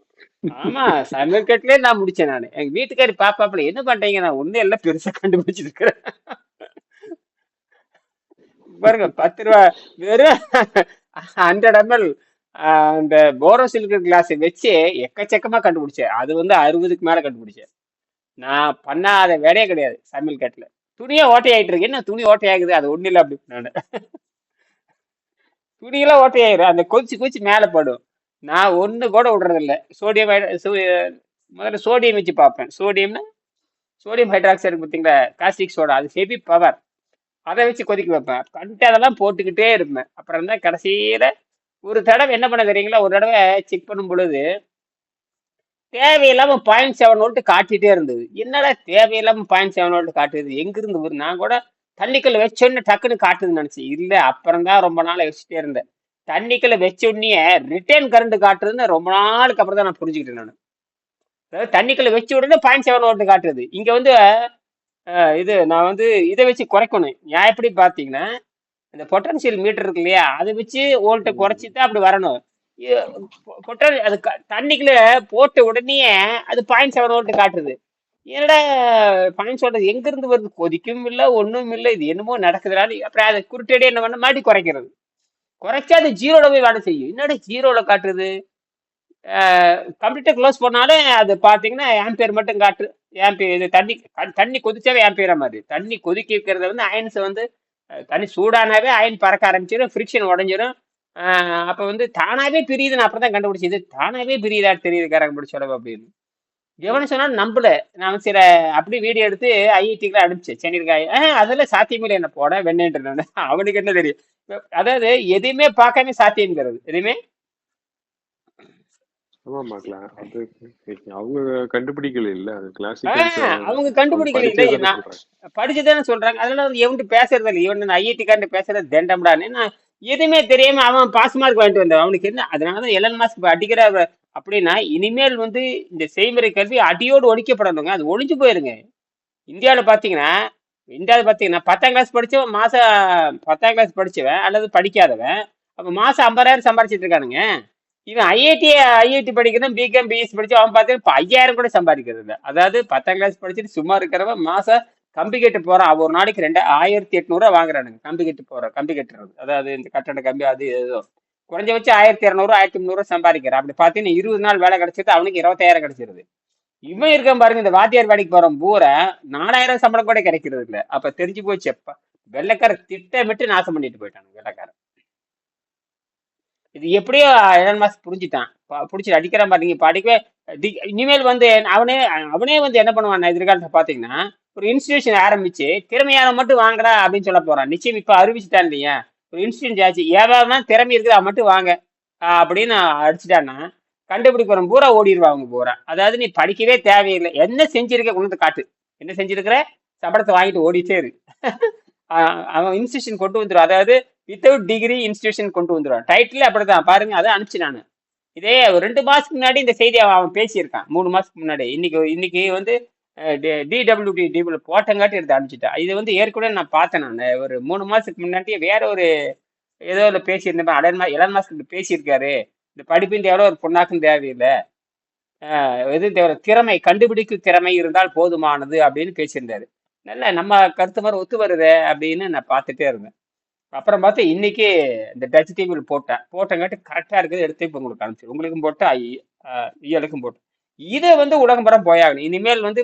ஆமா, சமையல் கட்டுலயே நான் முடிச்சேன். நானு எங்க வீட்டுக்காரி பாப்பாப்புல என்ன பண்றீங்க, நான் ஒண்ணு எல்லாம் பெருசா கண்டுபிடிச்சிருக்கிறேன் பாருங்க. 10 ரூபா வெறும் 100 ml அந்த போரோசிலிக்கன் கிளாஸ் வச்சு எக்கச்சக்கமா கண்டுபிடிச்சேன். அது வந்து 60க்கு மேல கண்டுபிடிச்சேன். நான் பண்ணாத வேலையே கிடையாது சமையல் கட்டுல. துணியா ஓட்டையாயிட்டு இருக்கு. என்ன துணி ஓட்டையாகுது, அது ஒண்ணு இல்லை அப்படி நானு துணியெல்லாம் ஓட்டையாயிரும். அந்த கொதிச்சு கொதிச்சு மேல படும். நான் ஒண்ணு கூட விடுறது இல்லை. முதல்ல சோடியம் வச்சு பார்ப்பேன். சோடியம் ஹைட்ராக்சைடு பார்த்தீங்களா, காஸ்டிக் சோடா, அது ஹெவி பவர். அதை வச்சு கொதிக்க வைப்பேன். கண்டு அதெல்லாம் போட்டுக்கிட்டே இருப்பேன். அப்புறம் தான் கடைசியில ஒரு தடவை என்ன பண்ண தெரியுங்களா, ஒரு தடவை செக் பண்ணும் பொழுது தேவையில்லாம 0.7 வோல்ட் காட்டிட்டே இருந்தது. என்னடா தேவையில்லாம 0.7 வோல்ட் காட்டுது, எங்கிருந்து வரும்? நான் கூட தண்ணிக்குள்ள வச்சோன்னு டக்குன்னு காட்டுதுன்னு நினைச்சேன். இல்ல, அப்புறம் தான் ரொம்ப நாள் வச்சுட்டே இருந்தேன். தண்ணிக்குள்ள வச்ச உடனே ரிட்டர்ன் கரண்ட் காட்டுறதுன்னு ரொம்ப நாளுக்கு அப்புறம் தான் நான் புரிஞ்சுக்கிட்டேன். நான் அதாவது தண்ணிக்குள்ள வச்ச உடனே 0.7 வோல்ட் காட்டுறது. இங்க வந்து இது நான் வந்து இதை வச்சு குறைக்கணும். நான் எப்படி பார்த்தீங்கன்னா, இந்த பொட்டன்ஷியல் மீட்டர் இருக்கு இல்லையா, அதை வச்சு வோல்ட்டை குறைச்சி தான் அப்படி வரணும். அது தண்ணிக்குள்ள போட்ட உடனே அது 0.7 வோல்ட் காட்டுது. என்னடா 0.7 எங்க இருந்து வருது? கொதிக்கும் இல்லை, ஒன்றும் இல்லை, இது என்னமோ நடக்குதுனால அப்புறம் அதை குருட்டடி என்ன பண்ண மாட்டி குறைக்கிறது. குறைச்சா அது ஜீரோல போய் வேலை செய்யும். என்னடா ஜீரோல காட்டுது? கம்ப்ளீட்டா க்ளோஸ் பண்ணாலும் அது பாத்தீங்கன்னா ஆம்பியர் மட்டும் காட்டு. ஆம்பியர் இது தண்ணி கொதிச்சாவே ஆம்பியரா மாதிரி. தண்ணி கொதிக்க வைக்கிறத வந்து அயன்ஸ் வந்து தண்ணி சூடானாவே அயன் பறக்க ஆரம்பிச்சிடும், ஃப்ரிக்ஷன் உடஞ்சிரும். அப்ப வந்து தானாவே பிரியுது. நான் அப்புறம் தான் கண்டுபிடிச்சேன். இது தானாவே பிரியுதா தெரியுது கரகம்புடி செலவு அப்படின்னு. எவனு சொன்னாலும் நம்பல. நான் சில அப்படி வீடியோ எடுத்து ஐஐடிக்கு அனுப்பிச்சேன். சென்னைக்கு அதெல்லாம் சாத்தியமில்லை என்ன போட வெண்ணேன்ற நானு. அவனுக்கு என்ன தெரியும்? அதாவது எதையுமே பார்க்காம சாத்தியம்ங்கிறது. எதுவுமே ஆமாமா அது அவங்க கண்டுபிடிக்கல இல்ல, அது கிளாசிக்கல்ஸ் அவங்க அவங்க கண்டுபிடிக்கல இல்லை. படிச்சது தானே நான் சொல்றாங்க. படிச்சுதானே சொல்றாங்க. அதனால வந்து எவன்ட்டு பேசுறது இல்லை. இவன் ஐஐடி காரன் பேசுறது தெண்டம்டான்னு நான் எதுவுமே தெரியாம அவன் பாஸ் மார்க் வாங்கிட்டு வந்தான். அவனுக்கு என்ன அதனாலதான் எலன் மாஸ்க் இப்ப அடிக்கிற அப்படின்னா இனிமேல் வந்து இந்த செய்முறை கல்வி அடியோடு ஒழிக்கப்படணுங்க. அது ஒழிஞ்சு போயிருங்க. இந்தியாவில் பார்த்தீங்கன்னா இந்தியாவில் பார்த்தீங்கன்னா 10ஆம் கிளாஸ் படிச்சவன் மாசம் 10ஆம் கிளாஸ் படிச்சவன் அல்லது படிக்காதவன் அவன் மாசம் 50,000 சம்பாரிச்சிட்டு இருக்கானுங்க. இவன் ஐஐடி படிக்கிறவன் பிகாம் பிஎஸ்சி படிச்சு அவன் பார்த்தீங்கன்னா இப்போ 5,000 கூட சம்பாதிக்கிறது இல்லை. அதாவது 10ஆம் கிளாஸ் படிச்சுட்டு சும்மா இருக்கிறவன் மாசம் கம்பி கட்டு போறான். ஒரு நாளைக்கு 2,800 வாங்குறானுங்க. கம்பி கட்டு போறான். கம்பி கட்டுறது அதாவது இந்த கட்டட கம்பி அது ஏதோ குறைஞ்சபட்சம் 1,200 1,300 சம்பாதிக்கிறான். அப்படி பார்த்தீங்கன்னா 20 நாள் வேலை கிடைச்சது அவனுக்கு 25,000 கிடைச்சிருது. இவன் இருக்கான் பாருங்க இந்த வாத்தியார் வேலைக்கு போறோம் பூரா 4,000 சம்பளம் கூட கிடைக்கிறது இல்ல. அப்ப தெரிஞ்சு போச்சு எப்ப வெள்ளைக்கார திட்டமிட்டு நாசம் பண்ணிட்டு போயிட்டாங்க வெள்ளைக்காரன். இது எப்படியோ எலன் மாஸ்க் புரிஞ்சுட்டான். புடிச்சு அடிக்கிறான் பாத்தீங்க படிக்கவே இனிமேல் வந்து அவனே அவனே வந்து என்ன பண்ணுவான் எதிர்காலத்தை பாத்தீங்கன்னா ஒரு இன்ஸ்டிடியூஷன் ஆரம்பிச்சு திறமையான மட்டும் வாங்குறா அப்படின்னு சொல்ல போறான். நிச்சயம் இப்ப அறிவிச்சுட்டான் இல்லையா ஒரு இன்ஸ்டிடியூஷன் ஆச்சு ஏதாவது திறமை இருக்குது அவன் மட்டும் வாங்க அப்படின்னு அடிச்சுட்டான்னா கண்டுபிடிக்கிறவன் பூரா ஓடிடுவா அவங்க பூரா. அதாவது நீ படிக்கவே தேவையில்லை. என்ன செஞ்சிருக்க கொண்டு வந்து காட்டு. என்ன செஞ்சிருக்கிற சம்பளத்தை வாங்கிட்டு ஓடிட்டே இரு. அவன் இன்ஸ்டியூஷன் கொண்டு வந்துடும். அதாவது வித்தவுட் டிகிரி இன்ஸ்டியூஷன் கொண்டு வந்துடுவான். டைட்டில் அப்படிதான் பாருங்க. அதை அனுப்பிச்சு நான் இதே ஒரு 2 மாசத்துக்கு முன்னாடி இந்த செய்தி அவன் பேசியிருக்கான். 3 மாசத்துக்கு முன்னாடி. இன்னைக்கு வந்து டிடபிள்யூடி போட்டங்காட்டி எடுத்து அனுப்பிச்சிட்டான். இது வந்து ஏற்கனவே நான் பார்த்தேன். நான் ஒரு 3 மாசத்துக்கு முன்னாடி வேற ஒரு ஏதோ பேசியிருந்தேன். எலன் மாஸ்க் பேசியிருக்காரு. இந்த படிப்பின் தேவை ஒரு பொண்ணாக்கும் தேவையில்லை. எது தேவை திறமை கண்டுபிடிக்கும் திறமை இருந்தால் போதுமானது அப்படின்னு பேசியிருந்தாரு. நல்ல நம்ம கருத்து மாதிரி ஒத்து வருது அப்படின்னு நான் பார்த்துட்டே இருந்தேன். அப்புறம் பார்த்தா இன்னைக்கு இந்த டச் டிவியில் போட்டங்காட்டி கரெக்டா இருக்குது. எடுத்து இப்போ உங்களுக்கு அனுப்பிச்சு உங்களுக்கும் போட்டு இயலுக்கும் போட்டு இதை வந்து உலகம் புறம் போயாகணும். இனிமேல் வந்து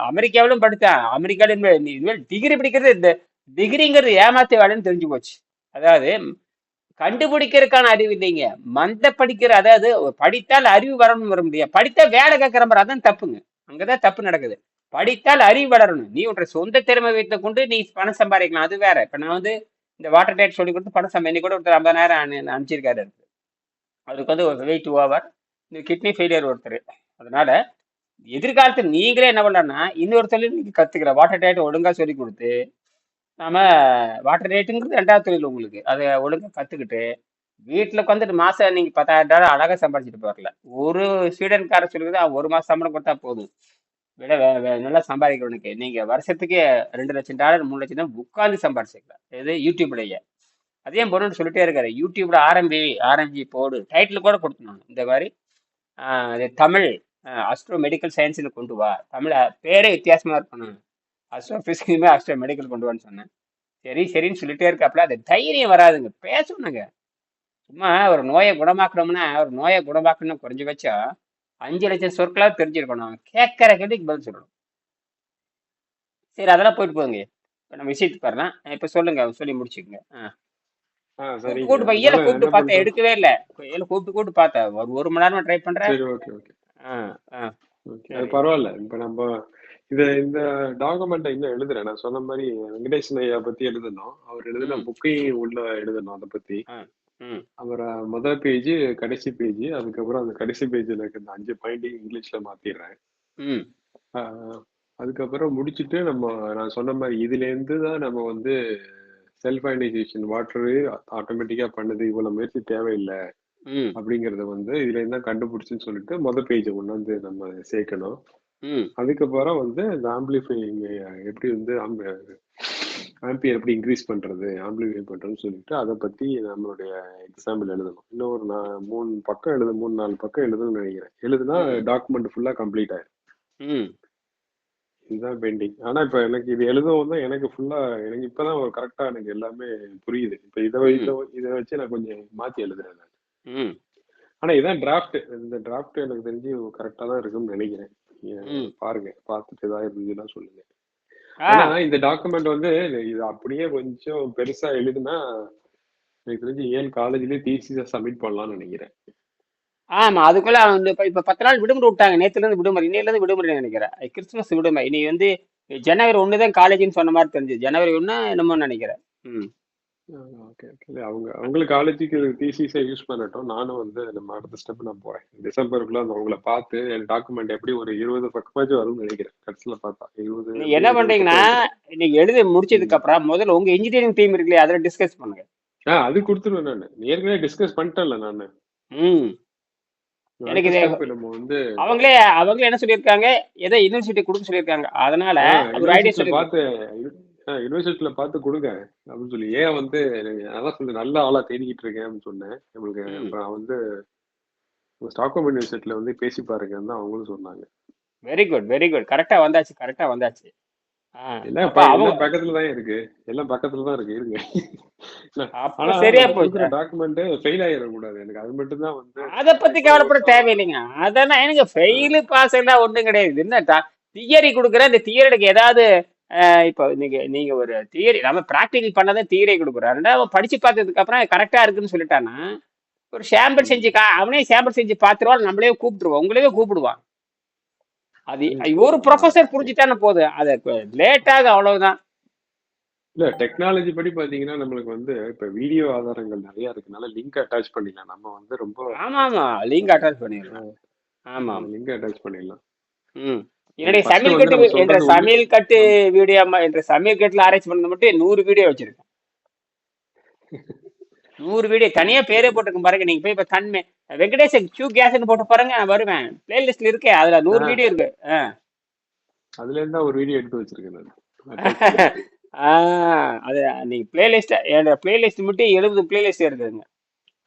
அமெரிக்காவிலும் படித்தேன். அமெரிக்காவிலும் இனிமேல் டிகிரி படிக்கிறது இந்த டிகிரிங்கிறது ஏமாத்து வேலைன்னு தெரிஞ்சு போச்சு. அதாவது கண்டுபிடிக்கிறதுக்கான அறிவு இல்லைங்க. மந்த படிக்கிற அதாவது படித்தால் அறிவு வரணும் வர முடியாது. படித்தா வேலை கேட்கிற மாதிரி அதான் தப்புங்க. அங்கதான் தப்பு நடக்குது. படித்தால் அறிவு வளரணும். நீ உன்ற சொந்த திறமை வைத்து கொண்டு நீ பணம் சம்பாதிக்கலாம். அது வேற. இப்ப நான் வந்து இந்த வாட்டர் டேட் சொல்லி கொடுத்து பணம் இன்னைக்கு கூட ஒருத்தர் 50,000 அனுப்பிச்சிருக்காரு. அதுக்கு வந்து ஒரு வெயிட் ஓவர் இந்த கிட்னி ஃபெயிலியர் ஒருத்தர். அதனால எதிர்காலத்தில் நீங்களே என்ன பண்ணலாம்னா இன்னொரு தொழில் நீங்க கத்துக்கிற வாட்டர் டேட் ஒழுங்கா சொல்லி கொடுத்து நாம வாட்டர் ரேட்டுங்கிறது 2வது தொழில் உங்களுக்கு. அதை ஒழுங்கா கத்துக்கிட்டு வீட்டுல உட்காந்துட்டு மாசம் நீங்க $10,000 அழகா சம்பாதிச்சுட்டு போறல. ஒரு ஸ்வீடன்கார சொல்லுது அவன் 1 மாசம் சம்பளம் கொடுத்தா போதும். விட நல்லா சம்பாதிக்கிறவனுக்கு நீங்க வருஷத்துக்கு $2,00,000 $3,00,000 தான் உட்காந்து சம்பாதிச்சுக்கலாம். இது யூடியூப்லயே அதே பொருள் சொல்லிட்டே இருக்காரு. யூடியூப்ல ஆரம்பி போடு டைட்டில் கூட கொடுத்தணும். இந்த மாதிரி இது தமிழ் அஸ்ட்ரோ மெடிக்கல் சயின்ஸ்னு கொண்டு வா. தமிழ் பேரே வித்தியாசமா இருக்கணும். அஸ்ட்ரோ பிசிக்ஸுமே அஸ்ட்ரோ மெடிக்கல் கொண்டு வான்னு சொன்னேன். சரின்னு சொல்லிட்டே இருக்காப்புல. அது தைரியம் வராதுங்க. பேசணுங்க. சும்மா ஒரு நோயை குணமாக்கணும்னா ஒரு நோயை குணமாக்கணும் குறைஞ்சபட்சம் 5,00,000 சொற்களாவது தெரிஞ்சிருக்கணும். கேட்கற கேள்விக்கு பதில் சொல்லணும். சரி அதெல்லாம் போயிட்டு போகுங்க. இப்ப நம்ம விஷயத்துக்கு வரலாம். இப்ப சொல்லுங்க சொல்லி முடிச்சுக்கோங்க. கூப்பிட்டு சரிங்க. கூப்பிட்டு இயல அதனால கூப்பிட்டு என்ன பார்த்தேன் பண்றோம்? எடுக்கவே இல்லை. இயல கூப்பிட்டு பார்த்தேன். ஒரு மணி நேரமா ட்ரை பண்றேன். சரி, ஓகே ஓகே ஓகே, அது சரி. பரவாயில்ல. இப்ப நம்ம இந்த டாக்குமெண்ட்டை இன்னும் எழுதுறேன். நான் சொன்ன மாதிரி வெங்கடேசன் ஐயா பத்தி எழுதணும். அவர் எழுதின ம் புக்கையும் உள்ள எழுதணும் அதை பத்தி. ஆ ம் அவரை முதல் பேஜ் கடைசி பேஜ் அதுக்கப்புறம் அந்த கடைசி பேஜ்ல இருக்க இந்த 5 பாயிண்டையும் இங்கிலீஷ்ல மாத்திடுறேன். ம் ஆஹ் அதுக்கப்புறம் முடிச்சுட்டு நான் சொன்ன மாதிரி இதுல இருந்து தான் நம்ம வந்து செல்ஃப் அயனைசேஷன் வாட்டரு ஆட்டோமேட்டிக்கா பண்ணுது, இவ்வளவு முயற்சி தேவையில்லை ம் அப்படிங்கறத வந்து இதுல இருந்தா கண்டுபிடிச்சுன்னு சொல்லிட்டு முதல் பேஜை கொண்டாந்து நம்ம சேர்க்கணும். ம் அதுக்கப்புறம் வந்து இந்த ஆம்பிளிஃபைங் எப்படி வந்து ஆம்பியர் எப்படி இன்க்ரீஸ் பண்றது ஆம்பிளிஃபை பண்றதுன்னு சொல்லிட்டு அதை பத்தி நம்மளுடைய எக்ஸாம்பிள் எழுதணும். இன்னும் ஒரு 3 பக்கம் 3-4 பக்கம் எழுதணும்னு நினைக்கிறேன். எழுதுனா டாக்குமெண்ட் ஃபுல்லா கம்ப்ளீட் ஆயிடும். ம் இதுதான் பெண்டிங். ஆனா இப்ப எனக்கு இது எழுதவும் தான் எனக்கு ஃபுல்லா எனக்கு இப்பதான் ஒரு கரெக்டா எனக்கு எல்லாமே புரியுது. இப்ப இதை வச்சு நான் கொஞ்சம் மாத்தி எழுதுறேன் நான். ம் ஆனா இதான் டிராஃப்ட். இந்த டிராஃப்ட் எனக்கு தெரிஞ்சு கரெக்டா தான் இருக்கும்னு நினைக்கிறேன். பாருங்க, பார்த்துட்டு ஏதாவது இருந்துச்சுன்னா சொல்லுங்க. ஏன்னா இந்த டாக்குமெண்ட் வந்து இது அப்படியே கொஞ்சம் பெருசா எழுதுனா எனக்கு தெரிஞ்சு 7 காலேஜ்லயே தீசிஸை சப்மிட் பண்ணலாம்னு நினைக்கிறேன். ஆமா அதுக்குள்ள அவன் வந்து இப்ப 10 நாள் விடுமுறை விட்டாங்க. நேத்துல இருந்து விடுமுறை, இன்னையில இருந்து விடுமுறை நினைக்கிறேன். கிறிஸ்துமஸ் விடுமுறை இனி வந்து ஜனவரி 1 தான் காலேஜ்னு சொன்ன மாதிரி தெரிஞ்சு. ஜனவரி 1 என்னமோ நினைக்கிறேன். ம். Okay okay. இல்லை அவங்களுக்கு காலேஜுக்கு தீசிஸை யூஸ் பண்ணட்டும். நானும் வந்து நம்ம அடுத்த ஸ்டெப் நான் போறேன். டிசம்பருக்குள்ள அந்த உங்களை பார்த்து என் டாக்குமெண்ட் எப்படி ஒரு 20 பக்கமாச்சும் வரும்னு நினைக்கிறேன். கடைசியில் பார்த்தா 20 நீங்க எப்படி என்ன 20 பண்றீங்கன்னா, பக்கம் வந்துடும். நீங்க எழுதி முடிச்சதுக்கு அப்புறம் முதல்ல உங்க இன்ஜினியரிங் டீம் இருக்கு இல்லையா, அதுல டிஸ்கஸ் பண்ணுங்க. அது கொடுத்துருவேன் நான். ஏற்கனவே டிஸ்கஸ் பண்ணிட்டேன்ல நான். ம். எனக்கு அடுத்த இது ஸ்டெப் நம்ம வந்து அவங்களே அவங்களே என்ன சொல்லியிருக்காங்க, ஏதோ யூனிவர்சிட்டி கொடுக்க சொல்லியிருக்காங்க. அதனால ஒரு ஐடியா யூனிவர்சிட்டியில சொல்லியிருக்காங்க. பார்த்து யூனிவர்சிட்டியில பார்த்து கொடுங்க அப்படின்னு சொல்லி. ஏன் வந்து அதான் சொல்லி நல்ல ஆளா தேடிக்கிட்டு இருக்கேன் அப்படின்னு சொன்னேன். நம்மளுக்கு ம். அப்புறம் வந்து ஸ்டாக்ஹோம் யூனிவர்சிட்டியில வந்து பேசி பாருங்கன்னு தான் அவங்களும் சொன்னாங்க. Very good very good. கரெக்டா வந்தாச்சு கரெக்டா வந்தாச்சு. எல்லாம் அப்ப அவங்க எல்லாம் பக்கத்துல தான் இருக்கு. எல்லாம் பக்கத்துல தான் இருக்கு. இருங்க. அப்ப ஆனா சரியா நம்ம போச்சு. கொடுக்குற டாக்குமெண்ட் ஃபெயில் ஆயிடக்கூடாது. எனக்கு அது மட்டும் தான் வந்து அதை பத்தி அப்புறம் கவலைப்பட வருஷம் தேவையில்லைங்க. அதெல்லாம் எனக்கு ஃபெயிலு பாஸ் எல்லாம் ஒண்ணும் கிடையாது. என்ன தியரி கொடுக்குறேன், இந்த தியரிக்கு ஏதாவது இப்போ நீங்க நீங்க ஒரு தியரி நம்ம பிராக்டிகல் பண்ணதை தியரி கொடுக்குறோம். ரெண்டாவது படிச்சு பார்த்ததுக்கு அப்புறம் கரெக்டா இருக்குன்னு சொல்லிட்டானா ஒரு சாம்பிள் செஞ்சு அவனே சாம்பிள் செஞ்சு பார்த்துருவான். நம்மளே கூப்பிட்டுருவோம், உங்களே கூப்பிடுவான். அது ஒரு ப்ரொஃபஸர் புரிஞ்சுட்டான போதும். அது லேட்டாக அவ்வளவுதான். இல்ல டெக்னாலஜி படி பாத்தீங்கன்னா நம்மளுக்கு வந்து இப்ப வீடியோ ஆதாரங்கள் நிறைய இருக்கனால லிங்க் அட்டாச் பண்ணிடலாம். நம்ம வந்து ரொம்ப ஆமா ஆமா லிங்க் அட்டாச் பண்ணிடலாம். ஆமா லிங்க் அட்டாச் பண்ணிடலாம். ம். என்னுடைய ஃபர்ஸ்ட் சமையல் வந்து கட்டு நம்ம என்ற சொல்றது சமையல் கட்டு வீடியோ என்ற சமையல் கட்டுல அரேஞ்ச் பண்ணது மட்டும் 100 வீடியோ வச்சிருக்கேன். 100 வீடியோ தனியா பேரே போட்டுருக்கும் பாருங்க. நீங்க போய் இப்ப தன்மை வெங்கடேஷ் கியூ கேஸ்ன்னு போட்டு பாருங்க, நான் வருவேன். பிளேலிஸ்ட்ல இருக்கே, அதுல 100 வீடியோ இருக்கு. அதுல இருந்தா ஒரு வீடியோ எடுத்து வச்சிருக்கேன் நான். அது நீங்க பிளேலிஸ்ட் என்னோட பிளேலிஸ்ட் மட்டும் 70 பிளேலிஸ்ட் இருக்குதுங்க.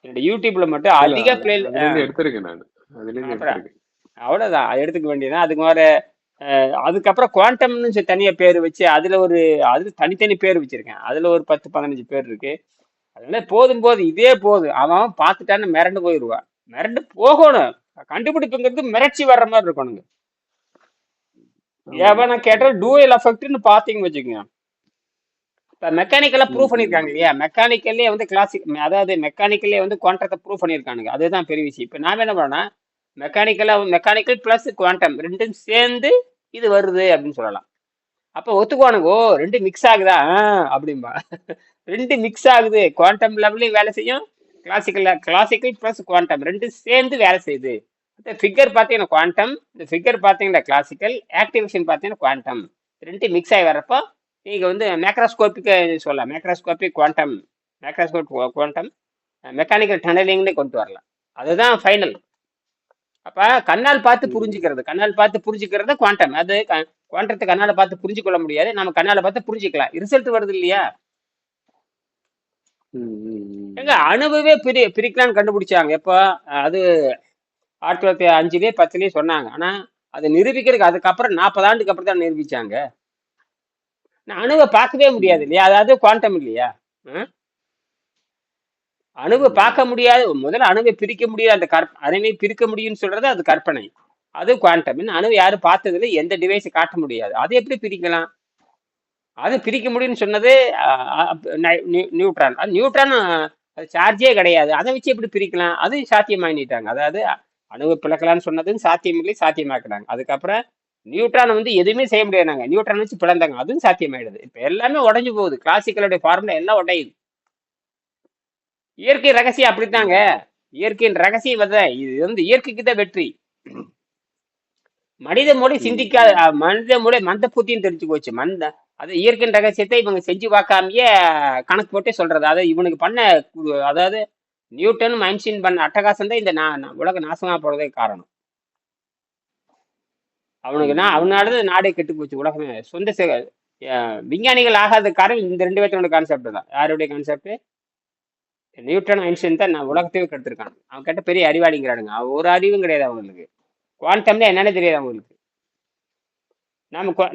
என்னோட யூடியூப்ல மட்டும் அதிக அதுல இருந்து எடுத்திருக்கேன் நான். அதுல இருந்து எடுத்திருக்கேன். அவ்வளவுதான் எடுத்துக்க வேண்டியதான். அதுக்கு வேற அதுக்கப்புறம் குவாண்டம்னு தனியா பேர் வச்சு அதுல தனித்தனி பேர் வச்சிருக்கேன். அதுல ஒரு 10-15 பேர் இருக்கு. அதனால போதும் இதே போதும். அவன் பார்த்துட்டான்னு மிரண்டு போயிடுவான். மிரண்டு போகணும். கண்டுபிடிப்புங்கிறது மிரட்சி வர்ற மாதிரி இருக்கணுங்க. எவனை கேட்டால் டூயல் எஃபெக்ட்னு பாத்தீங்கன்னு வச்சுக்கோங்க. இப்ப மெக்கானிக்கலா ப்ரூவ் பண்ணிருக்காங்க இல்லையா, மெக்கானிக்கல்லே வந்து கிளாசிக், அதாவது மெக்கானிக்கல்லே வந்து குவாண்டத்தை ப்ரூவ் பண்ணிருக்கானுங்க. அதுதான் பெரிய விஷயம். இப்ப நாம என்ன பண்ணோம்னா மெக்கானிக்கல் பிளஸ் குவாண்டம் ரெண்டும் சேர்ந்து இது வருது அப்படின்னு சொல்லலாம். அப்ப ஒத்துக்குவானுங்க, ஓ ரெண்டு மிக்ஸ் ஆகுதா அப்படின்பா. ரெண்டு மிக்ஸ் ஆகுது, குவாண்டம் லெவல்லையும் வேலை செய்யும், கிளாசிக்கல் பிளஸ் குவாண்டம் ரெண்டும் சேர்ந்து வேலை செய்யுது. ஃபிகர் பார்த்தீங்கன்னா குவாண்டம், இந்த ஃபிகர் பார்த்தீங்கன்னா கிளாசிக்கல், ஆக்டிவேஷன் பார்த்தீங்கன்னா குவாண்டம், ரெண்டு மிக்ஸ் ஆகி வரப்போ நீங்க வந்து மேக்ரோஸ்கோப்பிக்கு சொல்லலாம். மேக்ரோஸ்கோப்பிக் குவாண்டம், குவாண்டம் மெக்கானிக்கல் டனலிங்னு கொண்டு வரலாம். அதுதான் ஃபைனல். அப்ப கண்ணால் பார்த்து புரிஞ்சுக்கிறது குவாண்டம். அது குவாண்டத்தை கண்ணால பார்த்து புரிஞ்சுக்கொள்ள முடியாது, நம்ம கண்ணால பார்த்து புரிஞ்சுக்கலாம். ரிசல்ட் வருது இல்லையா. எங்க அணுவே பிரிக்கலான்னு கண்டுபிடிச்சாங்க. எப்ப அது 1905 10 சொன்னாங்க. ஆனா அதை நிரூபிக்கிறதுக்கு அதுக்கப்புறம் 40 ஆண்டுக்கு அப்புறம் தான் நிரூபிச்சாங்க. அணுவை பார்க்கவே முடியாது இல்லையா, அதாவது குவாண்டம் இல்லையா. அணுவை பார்க்க முடியாது, முதல்ல அணுவை பிரிக்க முடியாது. அந்த அணுவை பிரிக்க முடியும்னு சொல்றது அது கற்பனை, அது குவாண்டம். அணுவை யாரும் பார்த்ததுல எந்த டிவைஸை காட்ட முடியாது, அதை எப்படி பிரிக்கலாம்? அது பிரிக்க முடியும்னு சொன்னது நியூட்ரான். அது நியூட்ரான் அது சார்ஜே கிடையாது, அதை வச்சு எப்படி பிரிக்கலாம்? அது சாத்தியமாக்கிட்டாங்க. அதாவது அணுவை பிளக்கலான்னு சொன்னதும் சாத்தியமில்லை, சாத்தியமாக்குறாங்க. அதுக்கப்புறம் நியூட்ரான் வந்து எதுவுமே செய்ய முடியாதுனாங்க, நியூட்ரான் வச்சு பிளந்தாங்க, அதுவும் சாத்தியமாயிடுது. இப்ப எல்லாமே உடஞ்சு போகுது, கிளாசிக்கலுடைய ஃபார்முலா எல்லாம் உடையுது. இயற்கை ரகசியம் அப்படித்தாங்க. இயற்கையின் ரகசியம் இது வந்து இயற்கைக்கு தான் வெற்றி. மனித மூளை சிந்திக்காத, மனித மூளை மந்த புத்தின்னு தெரிஞ்சு போச்சு. அது இயற்கையின் ரகசியத்தை இவங்க செஞ்சு பார்க்காமயே கணக்கு போட்டே சொல்றது. அதை இவனுக்கு பண்ண, அதாவது நியூட்டன் ஐன்ஸ்டீன் பண்ண அட்டகாசம் தான் இந்த உலக நாசமா போறதுக்கு காரணம். அவனால நாடே கெட்டு போச்சு, உலகமே. சொந்த விஞ்ஞானிகள் ஆகாத காரணம் இந்த 2 பேர்த்தோட கான்செப்ட் தான். யாருடைய கான்செப்ட்? நியூட்டன் ஐன்ஸ்டீன் தான் உலகத்தையும் கெடுத்திருக்கான். அவன் கேட்ட பெரிய அறிவாளிங்கிறானுங்க. அவன் ஒரு அறிவும் கிடையாது அவங்களுக்கு. குவாண்டம்ல என்னன்னு தெரியாது அவங்களுக்கு.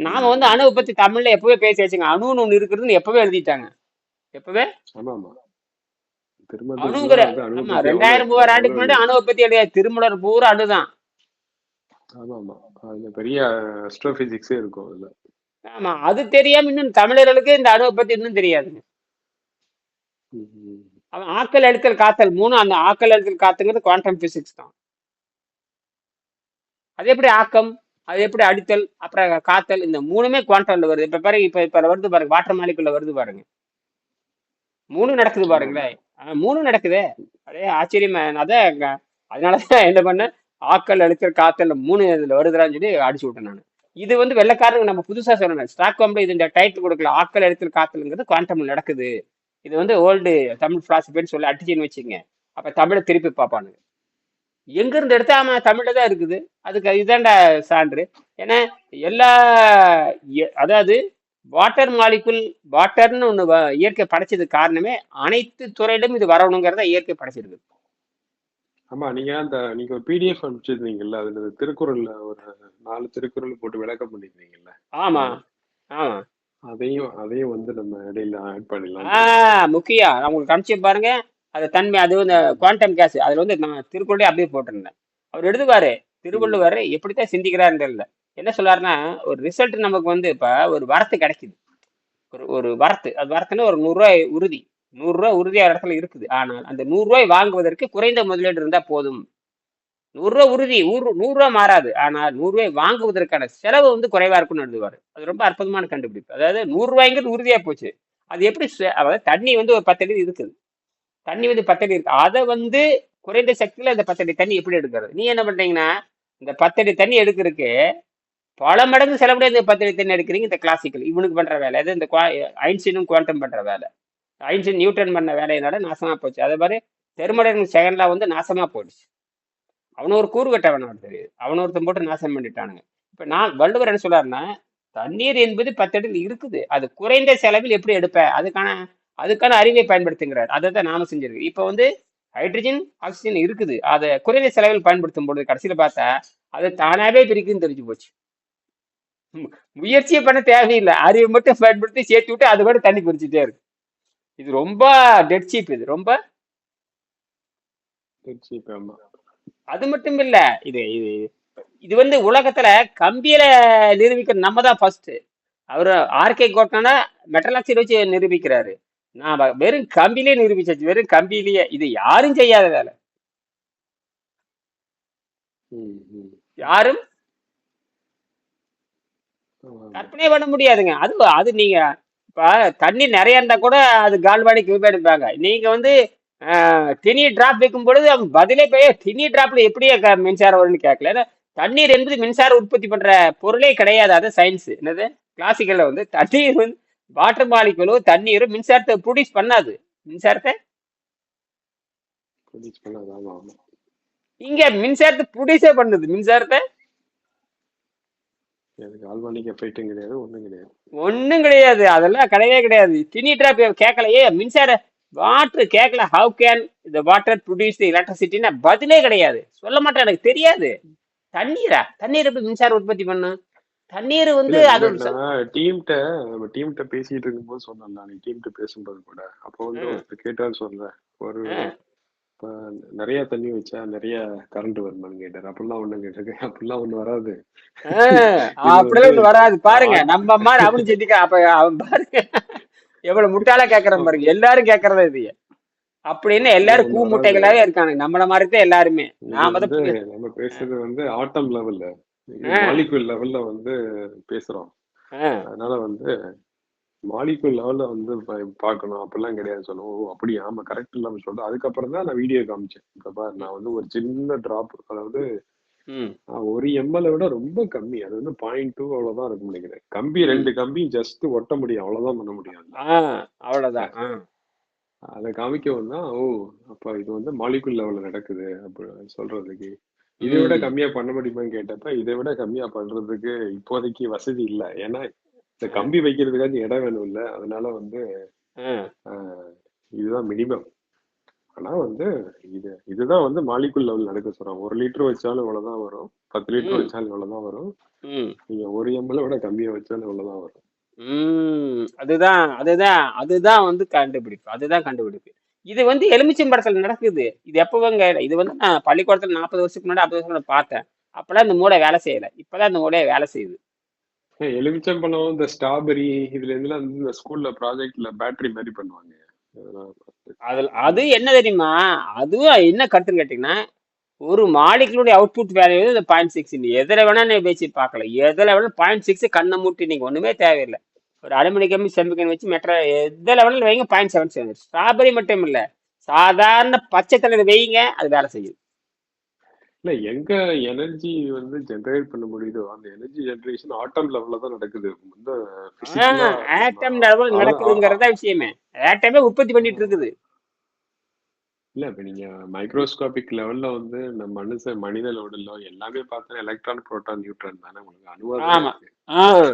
நாம வந்து அணுவை பத்தி தமிழ்ல எப்பவே பேசி வச்சுங்க. அணுன்னு ஒண்ணு இருக்குதுன்னு எப்பவே எழுதிட்டாங்க. எப்பவே அணுங்கிற, ஆமா 2000-3000 ஆண்டுக்கு முன்னாடி அணுவை பத்தி எழுதிய திருமலர் பூரா அணுதான். பெரிய அஸ்ட்ரோபிசிக்ஸே இருக்கும் அதுல. ஆமா, அது தெரியாம இன்னும் தமிழர்களுக்கு இந்த அணுவை பத்தி இன்னும் தெரியாதுங்க. அவன் ஆக்கல் அழுத்தல் காத்தல் மூணு, அந்த ஆக்கல் அழுத்தல் காத்துங்கிறது குவாண்டம் பிசிக்ஸ் தான். அது எப்படி ஆக்கம், அது எப்படி அடித்தல், அப்புறம் காத்தல், இந்த மூணுமே குவாண்டம்ல வருது. இப்ப பாருங்க, இப்ப வருது பாருங்க, வாட்டர் மாலிகுல்ல வருது பாருங்க, மூணு நடக்குது ஆமா ஆமா. பாருங்களேன். மூணு நடக்குதே. அதே ஆச்சரியமா அதான் அதனாலதான் என்ன பண்ணேன், ஆக்கல் அழுத்தல் காத்தல் மூணு இதுல வருதுறான்னு சொல்லி அடிச்சு விட்டேன் நான். இது வந்து வெள்ளக்காரங்க நம்ம புதுசா சொல்லணும். ஸ்டாக்ஹோம்ல இது இந்த டைட்டில் கொடுக்கல, ஆக்கல் அழுத்தல் காத்தல்ங்கிறது குவாண்டம்ல நடக்குது. இது வந்து ஓல்டு தமிழ் பிலாசபின்னு சொல்லி அடிச்சுன்னு வச்சுங்க. அப்ப தமிழை திருப்பி பார்ப்பானுங்க. எங்க இருந்து எடுத்தா ஆமா தமிழ்ல தான் இருக்குது. அதுக்கு இதுதான்டா சான்று. ஏன்னா எல்லா அதாவது வாட்டர் மாலிகுல், வாட்டர்னு ஒண்ணு இயற்கை படைச்சதுக்கு காரணமே அனைத்து துறையிலும் இது வரணுங்கிறத இயற்கை படைச்சிருக்கு. ஆமா, நீங்க ஒரு பிடிஎஃப் அனுப்பிச்சிருந்தீங்கல்ல, அதுல இந்த திருக்குறள்ல ஒரு 4 திருக்குறள் போட்டு விளக்கம் பண்ணிருந்தீங்கல்ல, ஆமா ஆமா. அதையும் வந்து நம்ம இடையில ஆட் பண்ணிடலாம்னு இருக்கேன். முக்கியம், நான் உங்களுக்கு அனுப்பிச்சு பாருங்க. அது தன்மை, அது வந்து குவாண்டம் கேஸ். அதுல வந்து நான் திருக்குறளே அப்படியே போட்டிருந்தேன். அவர் எழுதுவாரு, ம். திருவள்ளுவர் எப்படித்தான் சிந்திக்கிறாருன்னு தெரியல. என்ன சொல்றாருன்னா, ஒரு ரிசல்ட் நமக்கு வந்து இப்ப ஒரு வரத்து கிடைக்குது. ஒரு ஒரு வரத்து, அது வரத்துன்னா ஒரு 100 ரூபாய் உறுதி. 100 ரூபாய் உறுதியா இடத்துல இருக்குது. ஆனால் அந்த 100 ரூபாய் வாங்குவதற்கு குறைந்த முதலீடு இருந்தா போதும். 100 ரூபாய் உறுதி, 100 ரூபாய் மாறாது. ஆனால் 100 ரூபாய் வாங்குவதற்கான செலவு வந்து குறைவா இருக்கும்னு எழுதுவாரு. அது ரொம்ப அற்புதமான கண்டுபிடிப்பு. அதாவது 100 ரூபாய்ங்கிறது உறுதியா போச்சு. அது எப்படி அதாவது தண்ணி வந்து ஒரு 10 அடி இருக்குது. தண்ணி வந்து 10 அடி இருக்கு. அதை வந்து குறைந்த சக்தியில இந்த 10 அடி தண்ணி எப்படி எடுக்கிறது? நீ என்ன பண்றீங்கன்னா, இந்த 10 அடி தண்ணி எடுக்கிறதுக்கு பல மடங்கு செலவுடைய இந்த 10 அடி தண்ணி எடுக்கிறீங்க. இந்த கிளாசிக்கல் இவனுக்கு பண்ற வேலை அது, இந்த ஐன்ஸ்டீனும் குவாண்டம் பண்ற வேலை. ஐன்ஸ்டீன் நியூட்டன் பண்ண வேலையினால நாசமா போச்சு. அதே மாதிரி தெர்மோடைனமிக் செகண்ட்ல வந்து நாசமா போயிடுச்சு. அவன ஒரு கூறு கட்டவன் தெரியுது, அவன ஒருத்தன் போட்டு நாசம் பண்ணிட்டானுங்க. இப்ப நான் வள்ளுவர் என்ன சொல்றாருன்னா, தண்ணீர் என்பது 10 அடியில் இருக்குது, அது குறைந்த செலவில் எப்படி எடுப்ப, அதுக்கான அறிவை பயன்படுத்துங்கிறார். அதை தான் நாம செஞ்சிருக்கு. இப்ப வந்து ஹைட்ரஜன் ஆக்சிஜன் இருக்குது, அதை குறைந்த செலவில் பயன்படுத்தும் பொழுது கடைசியில பார்த்தா அது தானாவே பிரிக்குன்னு தெரிஞ்சு போச்சு. முயற்சியே பண்ண தேவையில்லை, அறிவை மட்டும் பயன்படுத்தி சேர்த்து விட்டு அது கூட தண்ணி பிரிச்சுட்டே இருக்கு. இது ரொம்ப டெட் சீப், இது ரொம்ப. ஆமா. அது மட்டும் இல்ல, இது இது இது வந்து உலகத்துல கம்பியில நிரூபிக்கிற நம்ம தான் ஃபர்ஸ்ட். அவரு ஆர்கே கோட்னா மெட்டல் ஆக்சைடு வச்சு நிரூபிக்கிறாரு. நான் வெறும் கம்பியிலே நிரூபிச்சாச்சு, வெறும் கம்பியிலேயே. இது யாரும் செய்யாத வேலை, யாரும் கற்பனை பண்ண முடியாதுங்க. அது அது நீங்க இப்ப தண்ணி நிறைய இருந்தா கூட அது கால்வாடிக்கு உபயோகிப்பாங்க. நீங்க வந்து தினி டிராப் வைக்கும் பொழுது அவன் பதிலே போய் தினி டிராப்ல எப்படியே மின்சாரம் வரும்னு கேட்கல. ஏன்னா தண்ணீர் என்பது மின்சாரம் உற்பத்தி பண்ற பொருளே கிடையாது. அது சயின்ஸ். என்னது கிளாசிக்கல்ல வந்து தண்ணீர் வந்து வாட்டர் மாலிகுலோ தண்ணீரும் மின்சாரத்தை ப்ரொடியூஸ் பண்ணாது. மின்சாரத்தை இங்க மின்சாரத்தை ப்ரொடியூஸே பண்ணுது. மின்சாரத்தை ஒண்ணும் கிடையாது, அதெல்லாம் கிடையவே கிடையாது. தினி டிராப் கேட்கலையே, மின்சார வாட்டர் கேட்கல. ஹவு கேன் இந்த வாட்டர் ப்ரொடியூஸ் தி எலக்ட்ரிசிட்டின்னா பதிலே கிடையாது. சொல்ல மாட்டேன், எனக்கு தெரியாது. தண்ணீர் எப்படி மின்சாரம் உற்பத்தி பண்ணும்? தண்ணீர் வந்து அது டீம்கிட்ட பேசிட்டு இருக்கும்போது சொன்னேன், நான் டீம்கிட்ட பேசும்போது கூட அப்போ வந்து ஒருத்தர் கேட்டாரு, சொல்றேன் ஒரு நிறைய தண்ணி வச்சா நிறைய கரண்ட் வருமானு கேட்டாரு. அப்படிலாம் ஒண்ணும் கேட்டிருக்கேன், அப்படிலாம் ஒண்ணு வராது. அப்படிலாம் ஒண்ணு வராது. பாருங்க நம்ம மாதிரி அவனு செஞ்சுக்க. அப்ப அவன் பாருங்க எவ்வளவு முட்டாளா கேட்கறான் பாருங்க. எல்லாரும் கேட்கறதா இது அப்படின்னு. எல்லாரும் பூ முட்டைகளாவே இருக்காங்க, நம்மள மாதிரி தான் எல்லாருமே. நம்ம பேசுறது வந்து ஆட்டம் லெவல்ல, மாலிகுல் லெவல்ல வந்து பேசுறோம். அதனால வந்து மாலிகுல் லெவல்ல வந்து பார்க்கணும், அப்படிலாம் கிடையாது சொல்லுவோம். ஓ அப்படியா, ஆமா கரெக்ட் இல்லாம சொல்றேன். அதுக்கப்புறம் தான் நான் வீடியோ காமிச்சேன். இப்ப பாரு, நான் வந்து ஒரு சின்ன டிராப், அதாவது 1 ml விட ரொம்ப கம்மி, அது வந்து 0.2 அவ்வளவுதான் இருக்கும் நினைக்கிறேன். கம்பி 2 கம்பி ஜஸ்ட் ஒட்ட முடியும், அவ்வளவுதான் பண்ண முடியும். அவ்வளவுதான். அதை காமிக்கவும் தான், ஓ அப்ப இது வந்து மாலிகுல் லெவல்ல நடக்குது அப்படி சொல்றதுக்கு. இதை விட கம்மியா பண்ண முடியுமான்னு கேட்டப்ப, இதை விட கம்மியா பண்றதுக்கு இப்போதைக்கு வசதி இல்லை. ஏன்னா இந்த கம்பி வைக்கிறதுக்காச்சும் இடம் வேணும் இல்ல, அதனால வந்து இதுதான் மினிமம். ஆனா வந்து இதுதான் வந்து மாலிகுல் லெவல் நடக்க சொல்றாங்க. 1 லிட்டர் வச்சாலும் இவ்வளவுதான் வரும், 10 லிட்டர் வச்சாலும் இவ்வளவுதான் வரும், நீங்க 1 ml விட கம்மியா வச்சாலும் இவ்வளவுதான் வரும். அதுதான் வந்து கண்டுபிடிப்பு. இது வந்து எலுமிச்சம்பழத்துல நடக்குது. இது எப்பவங்க, இது வந்து நான் பள்ளிக்கூடத்துல 40 வருஷத்துக்கு முன்னாடி 50 வருஷம் முன்னாடி பார்த்தேன். அப்பெல்லாம் இந்த மூளை வேலை செய்யல, இப்பதான் இந்த மூளை வேலை செய்யுது. எலுமிச்சம்பழம், இந்த ஸ்ட்ராபெரி, இதுல இருந்துலாம் இந்த ஸ்கூல்ல ப்ராஜெக்ட்ல பேட்டரி மாதிரி பண்ணுவாங்க. அது என்ன தெரியுமா? அதுவும் என்ன கட்டுன்னு கேட்டீங்கன்னா, ஒரு மாலிகுலுடைய அவுட்புட் வேல்யூ இந்த 0.6. நீ எதுல வேணா நீ வச்சு பார்க்கலாம். எதுல வேணா 0.6 கண்ணை மூட்டி நீங்க ஒண்ணுமே தேவையில்லை. ஒரு அலுமினிய கம்பி செம்பு கம்பி வச்சு மெட்ரோ எதுல வேணாலும் வைங்க 0.77. ஸ்ட்ராபெரி மட்டும் இல்ல, சாதாரண பச்சை தலையில வைங்க, அது வேலை செய்யும். இல்ல எங்க எனர்ஜி வந்து ஜெனரேட் பண்ண முடியுதோ அந்த எனர்ஜி ஜெனரேஷன் ஆட்டம் லெவல்ல தான் நடக்குது. வந்து பிசிக்கலா நம்ம ஆட்டம் லெவல் அது நடக்குதுங்கிறதா விஷயமே. ஆட்டமே உற்பத்தி பண்ணிட்டு இருக்குது. இல்ல இப்ப நீங்க மைக்ரோஸ்கோபிக் லெவல்ல வந்து நம்ம மனித லெவலிலோ எல்லாமே பார்த்தா எலக்ட்ரான் புரோட்டான் நியூட்ரான் தானே, உங்களுக்கு அணுவா தானே ஆமா. இருக்கு. ஆஹ்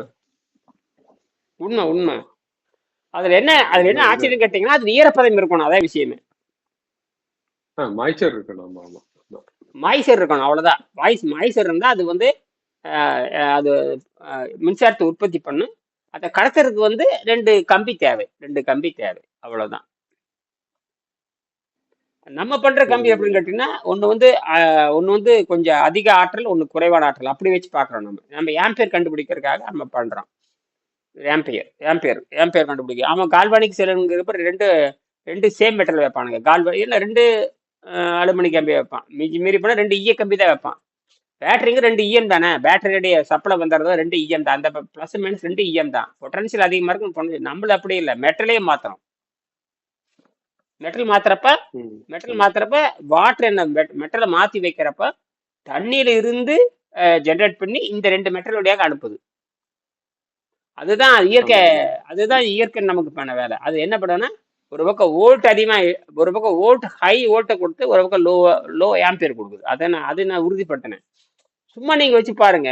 உண்மை உண்மை. அதுல என்ன என்ன இது ஆச்சரியம் கேட்டீங்கன்னா, அது ஈரப்பதம் இருக்கணும், அதான் விஷயமே. மாய்ச்சர் இருக்கணும். ஆமா ஆமா ஆமா. மாய்ச்சர் இருக்கணும், அவ்வளவுதான். மாய்ச்சர் இருந்தா அது வந்து அது மின்சாரத்தை உற்பத்தி பண்ணும். அதை கடத்துறதுக்கு வந்து ரெண்டு கம்பி தேவை, அவ்வளவுதான். நம்ம பண்ற கம்பி சரிங்க. எப்படின்னு கேட்டீங்கன்னா, ஒண்ணு வந்து கொஞ்சம் அதிக ஆற்றல், ஒண்ணு குறைவான ஆற்றல், அப்படி வச்சு பாக்குறோம். நம்ம ஆம்பியர் கண்டுபிடிக்கிறதுக்காக நம்ம பண்றோம். ஆம்பியர் கண்டுபிடிக்க அவன் கால்வானிக் செல்லுங்கிறப்ப ரெண்டு ரெண்டு சேம் மெட்டல் வைப்பானுங்க. இல்ல ரெண்டு அலுமினிய கம்பி வைப்பான். மீறி போனா ரெண்டு ஈய கம்பி தான் வைப்பான். பேட்டரிங்க ரெண்டு இஎம் தானே, பேட்டரியுடைய சப்ளை வந்துடுறதோ ரெண்டு இஎம் தான். அந்த பிளஸ் மைனஸ் ரெண்டு இஎம் தான். பொட்டன்ஷியல் அதிகமா இருக்கும். நம்மள அப்படி இல்லை, மெட்டலே மாத்திரம். மெட்டல் மாத்துறப்ப வாட்டர் என்ன மெட்டலை மாத்தி வைக்கிறப்ப தண்ணியில இருந்து ஜெனரேட் பண்ணி இந்த ரெண்டு மெட்டல் வழியாக அனுப்புது. அதுதான் இயற்கை நமக்கு பண்ண வேலை. அது என்ன பண்ணுன்னா, ஒரு பக்கம் வோல்ட் அதிகமா, ஒரு பக்கம் ஹை வோல்ட்டை கொடுத்து, ஒரு பக்கம் லோ ஆம்பியர் கொடுக்குது. அதை நான் உறுதிப்படுத்தினேன். சும்மா நீங்க வச்சு பாருங்க,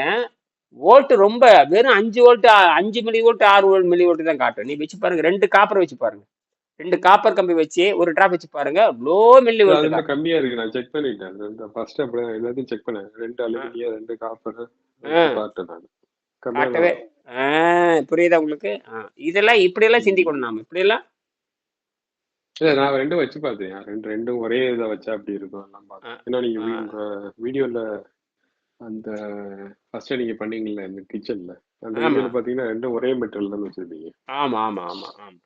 வோல்ட் ரொம்ப வெறும் 5 volt 5 milli volt 6 milli volt தான் காட்டும். நீ வச்சு பாருங்க, ரெண்டு காப்பர் வச்சு பாருங்க, ரெண்டு காப்பர் கம்பி வச்சு ஒரு டிராப் வச்சு பாருங்க, லோ மில்லி வோல்ட் கம்மியா இருக்கு. நான் செக் பண்ணிட்டேன். ஃபர்ஸ்ட் அப்படியே எல்லாத்தையும் செக் பண்ணேன். ரெண்டு அலுமினியம் ரெண்டு காப்பர் பார்த்தேன் நான். காட்டவே. புரியுதா உங்களுக்கு? இதெல்லாம் இப்படி எல்லாம் சிந்திக்கணும் நாம. இப்படி எல்லாம் இல்ல நான் ரெண்டும் வச்சு பார்த்தேன். ரெண்டும் ஒரே இதை வச்சா அப்படி இருக்கும் எல்லாம் பார்த்தேன். ஏன்னா நீங்க உங்க வீடியோல அந்த ஃபர்ஸ்ட் நீங்க பண்ணீங்கல்ல இந்த கிச்சன்ல, அந்த வீடியோல பாத்தீங்கன்னா ரெண்டும் ஒரே மெட்டீரியல் தான் வச்சிருந்தீங்க. ஆமா ஆமா ஆமா ஆமா.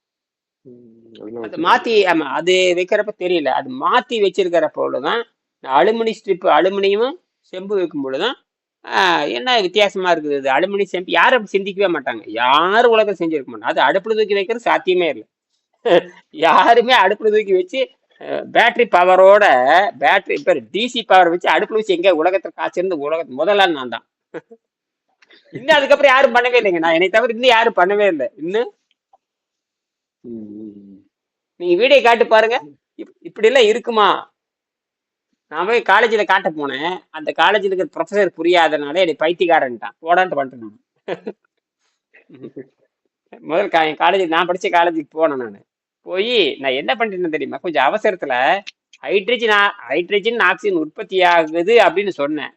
அது மாத்தி, ஆமா, அது வைக்கிறப்ப தெரியல. அது மாத்தி வச்சிருக்கிறப்போதான் அலுமினியமும் செம்பு வைக்கும் பொழுதுதான் என்ன வித்தியாசமா இருக்குது. இது அலுமினியம் செம்பு யாரும் அப்படி சிந்திக்கவே மாட்டாங்க. யாரும் உலகம் செஞ்சிருக்க மாட்டாங்க. அது அடுப்புல தூக்கி வைக்கிறது சாத்தியமே இல்லை. யாருமே அடுப்புல தூக்கி வச்சு பேட்டரி பவரோட இப்ப டிசி பவர் வச்சு அடுப்புல வச்சு எங்க உலகத்தை காய்ச்சிருந்து முதல்ல நான் தான். இன்னும் அதுக்கப்புறம் யாரும் பண்ணவே இல்லைங்க. நான் என்னை தவிர இன்னும் யாரும் பண்ணவே இல்லை. இன்னும் நீங்க வீடியோ காட்டு பாருங்க, இப்படி எல்லாம் இருக்குமா? நான் போய் காலேஜ்ல காட்ட போனேன். அந்த காலேஜ்ல இருக்கிற ப்ரொஃபசர் புரியாதனால என்னை பைத்தியக்காரன்ட்டான், போடான்ட்டு வந்துட்டேன். முதல் காலேஜ் நான் படிச்ச காலேஜுக்கு போனேன். நான் போய் நான் என்ன பண்ணிட்டேன்னு தெரியுமா? கொஞ்சம் அவசரத்துல ஹைட்ரஜன் ஆக்சிஜன் உற்பத்தி ஆகுது அப்படின்னு சொன்னேன்.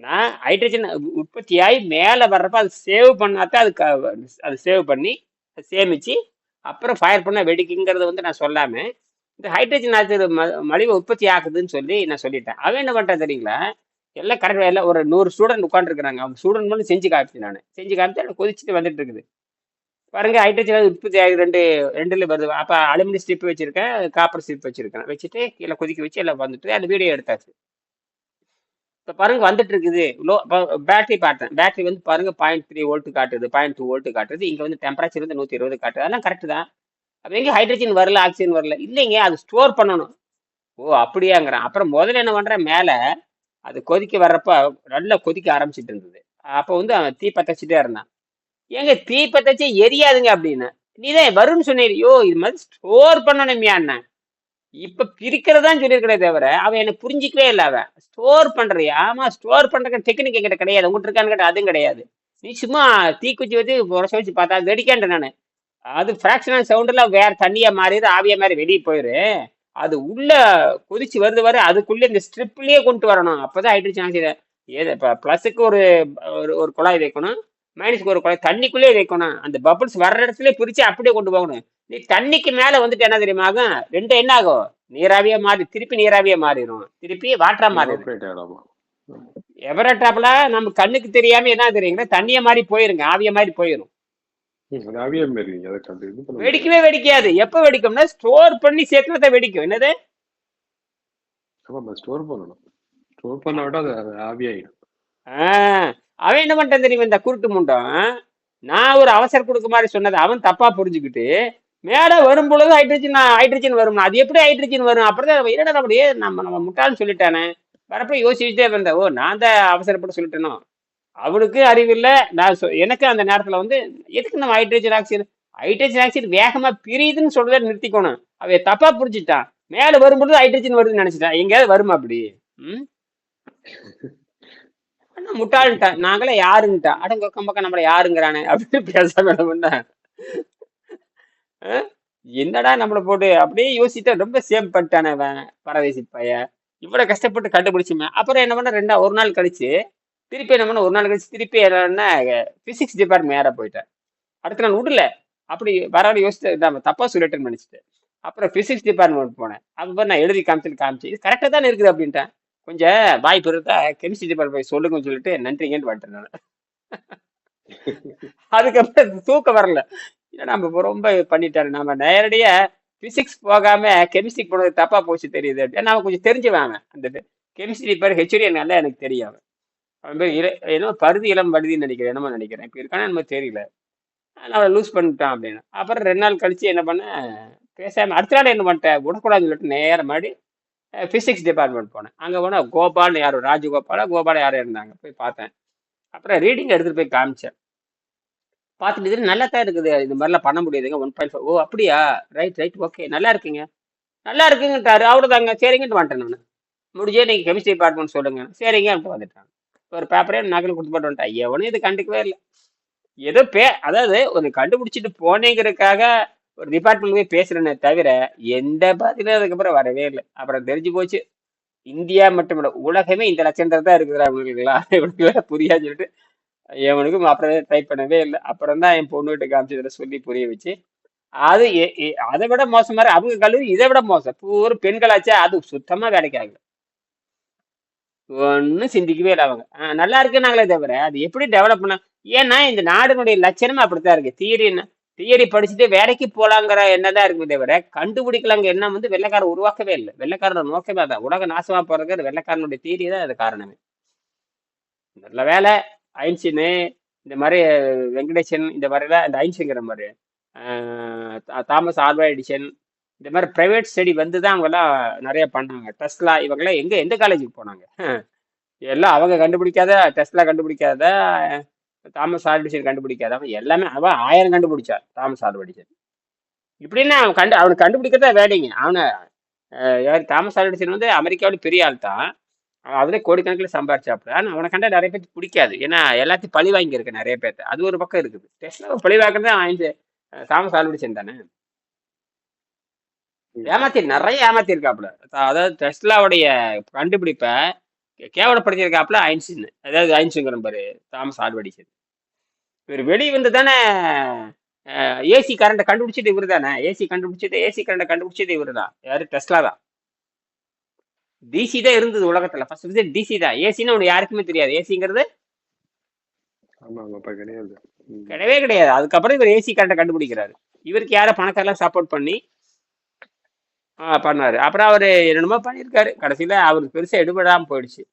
நான் ஹைட்ரஜன் உற்பத்தி ஆகி மேல வர்றப்ப அது சேவ் பண்ணாதான் அது சேவ் பண்ணி சேமிச்சு அப்புறம் ஃபயர் பண்ண வெடிக்குங்கிறத வந்து நான் சொல்லாம இந்த ஹைட்ரஜன் ஆக்சைடு மலிவு உற்பத்தி ஆகுதுன்னு சொல்லி நான் சொல்லிட்டேன். அவன் என்ன பண்றான் தெரியுங்களா? எல்லாம் கரெக்ட். எல்லாம் ஒரு 100 ஸ்டூடெண்ட் உட்காந்துருக்குறாங்க. அவங்க ஸ்டூடெண்ட் மட்டும் செஞ்சு காமிச்சு, நான் செஞ்சு காமிச்சு கொதிச்சுட்டு வந்துட்டு இருக்குது. பாருங்க, ஹைட்ரஜன் உற்பத்தி ஆகி ரெண்டுல வருது. அப்ப அலுமினியம் ஸ்ட்ரிப் வச்சிருக்கேன், காப்பர் ஸ்ட்ரிப் வச்சிருக்கேன். வச்சுட்டு கீழே கொதிக்க வச்சு எல்லாம் வந்துட்டு அந்த வீடியோ எடுத்தாச்சு. இப்போ பாருங்க வந்துட்டு இருக்குது. பேட்டரி பார்த்தேன். பேட்டரி வந்து பாருங்க 0.3 வோல்ட் காட்டுது, 0.2 வோல்ட் காட்டுது. இங்க வந்து டெம்பரேச்சர் வந்து 120 காட்டுது. அதெல்லாம் கரெக்ட் தான். அப்ப எங்க ஹைட்ரஜன் வரல, ஆக்சிஜன் வரல? இல்லைங்க, அது ஸ்டோர் பண்ணணும். ஓ அப்படியாங்கிறேன். அப்புறம் முதல்ல என்ன பண்றேன், மேல அது கொதிக்க வர்றப்ப நல்லா கொதிக்க ஆரம்பிச்சிட்டு இருந்தது. அப்ப வந்து அவன் தீ பத்தச்சிட்டே இருந்தான். ஏங்க தீ பத்தச்சு எரியாதுங்க அப்படின்னு. நீதான் வரும்னு சொன்னியோ, இது மாதிரி ஸ்டோர் பண்ணணுமியா அண்ணன். இப்ப பிரிக்கிறதான் சொல்லியிருக்கிறே தவிர அவன் என்ன புரிஞ்சிக்கவே இல்லை. அவன் ஸ்டோர் பண்றியா? ஆமா, ஸ்டோர் பண்றதுக்கு டெக்னிக் என்கிட்ட கிடையாது. உங்ககிட்ட இருக்கான்னு கேட்ட அதுவும் கிடையாது. நீ சும்மா தீக்குச்சி வச்சு உரச வச்சு பார்த்தா அது வெடிக்கான்ட்டு நானு. அது ஃபிராக்ஷனல் சவுண்ட்ல வேற தண்ணியா மாறிடு, ஆவியா மாதிரி வெளியே போயிரு. அது உள்ள கொதிச்சு வருது அதுக்குள்ள இந்த ஸ்ட்ரிப்லயே கொண்டு வரணும். அப்பதான் ஹைட்ரஜன் ஆக்சைடு. இப்ப பிளஸுக்கு ஒரு குழாய் வைக்கணும், மைனஸ்க்கு ஒரு குழாய் தண்ணிக்குள்ளேயே வைக்கணும். அந்த பபிள்ஸ் வர்ற இடத்துல பிரிச்சு அப்படியே கொண்டு போகணும். நீ தண்ணிக்கு மேல வந்துட்டு என்ன தெரியுமா ஆகும்? ரெண்டு என்ன ஆகும்? நீராவியா மாறி திருப்பி நீராவியா மாறிடும், திருப்பி வாட்டரா மாறிடும். எவரேட்டாப்ல நம்ம கண்ணுக்கு தெரியாம என்ன தெரியுங்க, தண்ணிய மாதிரி போயிருங்க, ஆவிய மாதிரி போயிடும். அது ஆவியா மாரி அதை கண்டு இது பண்ண முடியாது. வெடிக்கவே வெடிக்காது. எப்ப வெடிக்கும்னா ஸ்டோர் பண்ணி சேர்க்கறத வெடிக்கும். என்னது? ஆமாம், ஸ்டோர் பண்ணணும். ஸ்டோர் பண்ண விட அது ஆவியாயிடும். அவன் என்ன பண்ணிட்டான் தெரியுமா இந்த குருட்டு முண்டம்? நான் ஒரு அவசர கொடுக்க மாதிரி சொன்னதை அவன் தப்பா புரிஞ்சுக்கிட்டு மேல வரும் பொழுது ஹைட்ரஜன் வரும். அது எப்படி ஹைட்ரஜன் வரும்? அப்படிதான் என்னடா அப்படியே நம்ம முட்டாள்னு சொல்லிட்டானே. வரப்ப யோசிச்சுட்டே வந்தேன். ஓ, நான் தான் அவசரப்பட்டு சொல்லிட்டேனோ. அவனுக்கு அறிவில்லை. எனக்கு அந்த நேரத்துல எதுக்கு நம்ம ஹைட்ரஜன் ஆக்சைடு வேகமா பிரியுதுன்னு சொல்றதை நிறுத்திக்கணும். அவ தப்பா புரிஞ்சுட்டான். மேல வரும்பொழுது ஹைட்ரஜன் வருதுன்னு நினைச்சிட்டான். எங்கேயாவது வருமா அப்படி? ம் முட்டாள்ட்டான். நாங்களே யாருன்ட்டா அடங்க பக்கம் நம்மள யாருங்கிறானே அப்படின்னு பேச வேணும்னா என்னடா நம்மளை போட்டு அப்படியே யோசிச்சுட்டு ரொம்ப சேம் பண்ணிட்டானே அவன் பரதேசி பையன். இவ்வளவு கஷ்டப்பட்டு கண்டுபிடிச்சுமே. அப்புறம் என்ன பண்ண ஒரு நாள் கழிச்சு திருப்பி என்ன பண்ண ஒரு நாள் கழிச்சு திருப்பி என்னன்னா பிசிக்ஸ் டிபார்ட்மெண்ட் ஏற போயிட்டேன். அடுத்த நாள் விடல. அப்படி வராது யோசிச்சு நம்ம தப்பா சொல்லிட்டேன்னு நினைச்சிட்டு அப்புறம் பிசிக்ஸ் டிபார்ட்மெண்ட் போனேன். அப்போ நான் எழுதி காமிச்சு இது கரெக்டாக தானே இருக்குது அப்படின்ட்டேன். கொஞ்சம் வாய்ப்பு இருந்தா கெமிஸ்ட்ரி டிபார்ட்மெண்ட் போய் சொல்லுங்கன்னு சொல்லிட்டு நன்றிங்கன்னு வந்துட்டேன் நான். அதுக்கப்புறம் தூக்கம் வரல. நம்ம ரொம்ப பண்ணிட்டாரு. நம்ம நேரடியா பிசிக்ஸ் போகாம கெமிஸ்ட்ரி போனது தப்பா போச்சு தெரியுது. நான் கொஞ்சம் தெரிஞ்சுவேன். அந்த கெமிஸ்ட்ரி பேர் ஹெச்டி நல்லா எனக்கு தெரியும். அவன் பேர் என்னமோ பருதி இளம் வடுதின்னு நினைக்கிறேன். என்னமோ நினைக்கிறேன். இப்போ இருக்கானே நம்ம தெரியல. நான் லூஸ் பண்ணிட்டான் அப்படின்னு. அப்புறம் 2 நாள் கழிச்சு என்ன பண்ணேன், பேசாம அடுத்த நாள் என்ன பண்ணிட்டேன், விடக்கூடாதுன்னு சொல்லிட்டு நேரம் மாடி பிசிக்ஸ் டிபார்ட்மெண்ட் போனேன். அங்கே போனால் கோபால்னு யாரும் கோபால யாரும் இருந்தாங்க. போய் பார்த்தேன். அப்புறம் ரீடிங் எடுத்துட்டு போய் காமிச்சேன். பார்த்துட்டு இது நல்லா தான் இருக்குது, இந்த மாதிரிலாம் பண்ண முடியாதுங்க. 1.5. ஓ அப்படியா, ரைட் ஓகே, நல்லா இருக்குங்க நல்லா இருக்குங்கட்டாரு. அவ்வளோதாங்க, சரிங்கன்ட்டு வந்துட்டேன் நான். முடிஞ்சே நீங்கள் கெமிஸ்ட்ரி டிபார்ட்மெண்ட் சொல்லுங்க. சரிங்க அப்படின்ட்டு வந்துட்டாங்க. ஒரு பேப்பரே நகல் கொடுத்து போட்டு வந்துட்டேன். எவனும் இது கண்டுக்கவே இல்லை. ஏதோ அதாவது ஒரு கண்டுபிடிச்சிட்டு போனேங்கிறதுக்காக ஒரு டிபார்ட்மெண்ட் போய் பேசுறேனே தவிர எந்த பதிலும் அதுக்கப்புறம் வரவே இல்லை. அப்புறம் தெரிஞ்சு போச்சு, இந்தியா மட்டும் இல்ல உலகமே இந்த லட்சம் தான் இருக்குதுடா அவங்களுக்குலாம். இவனுக்கு புரியாது சொல்லிட்டு எவனுக்கும் அப்புறம் ட்ரை பண்ணவே இல்லை. அப்புறம் தான் என் பொண்ணு வீட்டு காமிச்சதுல சொல்லி புரிய வச்சு அது அதை விட மோசம் மாதிரி அவங்க கல்லூரி இதை விட மோசம். ஒரு பெண்களாச்சா அது சுத்தமா வேலைக்கு ஆகல. ஒன்னும் சிந்திக்கவே இல்லை அவங்க. நல்லா இருக்குன்னாங்களே தவிர அது எப்படி டெவலப் பண்ண. ஏன்னா இந்த நாடுனுடைய லட்சணமே அப்படித்தான் இருக்கு. தியரி படிச்சுட்டு வேலைக்கு போலாங்கிற என்னதான் இருக்குமே தவிர கண்டுபிடிக்கலாங்க எண்ணம் வெள்ளைக்காரன் உருவாக்கவே இல்லை. வெள்ளைக்காரனோட நோக்கமே அதான். உலக நாசமா போறதுக்கு வெள்ளைக்காரனுடைய தியரி தான் அது காரணமே. நல்ல வேலை ஐன்ஸ்டீனு இந்த மாதிரி வெங்கடேசன் இந்த மாதிரிலாம், இந்த ஐன்ஸ்டீன்கிற மாதிரி தாமஸ் ஆல்வா எடிசன் இந்த மாதிரி பிரைவேட் ஸ்டடி தான் அவங்கெல்லாம் நிறைய பண்ணாங்க. டெஸ்லா இவங்கெல்லாம் எந்த காலேஜுக்கு போனாங்க? எல்லாம் அவங்க கண்டுபிடிக்காத, டெஸ்லா கண்டுபிடிக்காத, தாமஸ் ஆல்வா எடிசன் கண்டுபிடிக்காத, அவன் எல்லாமே அவன் 1000 கண்டுபிடிச்சா தாமஸ் ஆல்வா எடிசன். இப்படின்னா அவனுக்கு கண்டுபிடிக்கிறதா வேலைங்க. யார் தாமஸ் ஆல்வா எடிசன் அமெரிக்காவோட பெரிய ஆள் தான். அவனே கோடிக்கணக்கில் சம்பாரிச்சாப்புல. ஆனால் அவனை கண்டா நிறைய பேருக்கு பிடிக்காது. ஏன்னா எல்லாத்தையும் பழி வாங்கியிருக்கு நிறைய பேர்த்த. அது ஒரு பக்கம் இருக்குது. டெஸ்லா பழி வாங்குறது தாமஸ் ஆல்வா எடிசன் தானே. நிறைய ஏமாத்திருக்காப்புல. அதாவது டெஸ்லாவுடைய கண்டுபிடிப்பை கேவலப்படுத்தியிருக்காப்புல ஐன்ஸ்டீன். அதாவது ஐன்ஸ்டீன் பாரு தாமஸ் ஆல்வா எடிசன். இவர் வெளியே வந்து தானே ஏசி கரண்ட்டை கண்டுபிடிச்சது இவரு தானே. ஏசி கரண்ட்டை கண்டுபிடிச்சது இவரு தான். யாரு? டெஸ்லா தான். டிசி தான் இருந்தது உலகத்துல. ஃபர்ஸ்ட் டிசி தான். ஏசின்னு ஒன்று யாருக்குமே தெரியாது. ஏசிங்கிறது கிடையவே கிடையாது. அதுக்கப்புறம் இவர் ஏசி கரண்ட்டை கண்டுபிடிக்கிறாரு. இவருக்கு யார பணக்காரெல்லாம் சப்போர்ட் பண்ணி பண்ணாரு. அப்புறம் அவரு என்னென்னமோ பண்ணியிருக்காரு. கடைசியில அவருக்கு பெருசா எடுபடாம போயிடுச்சு.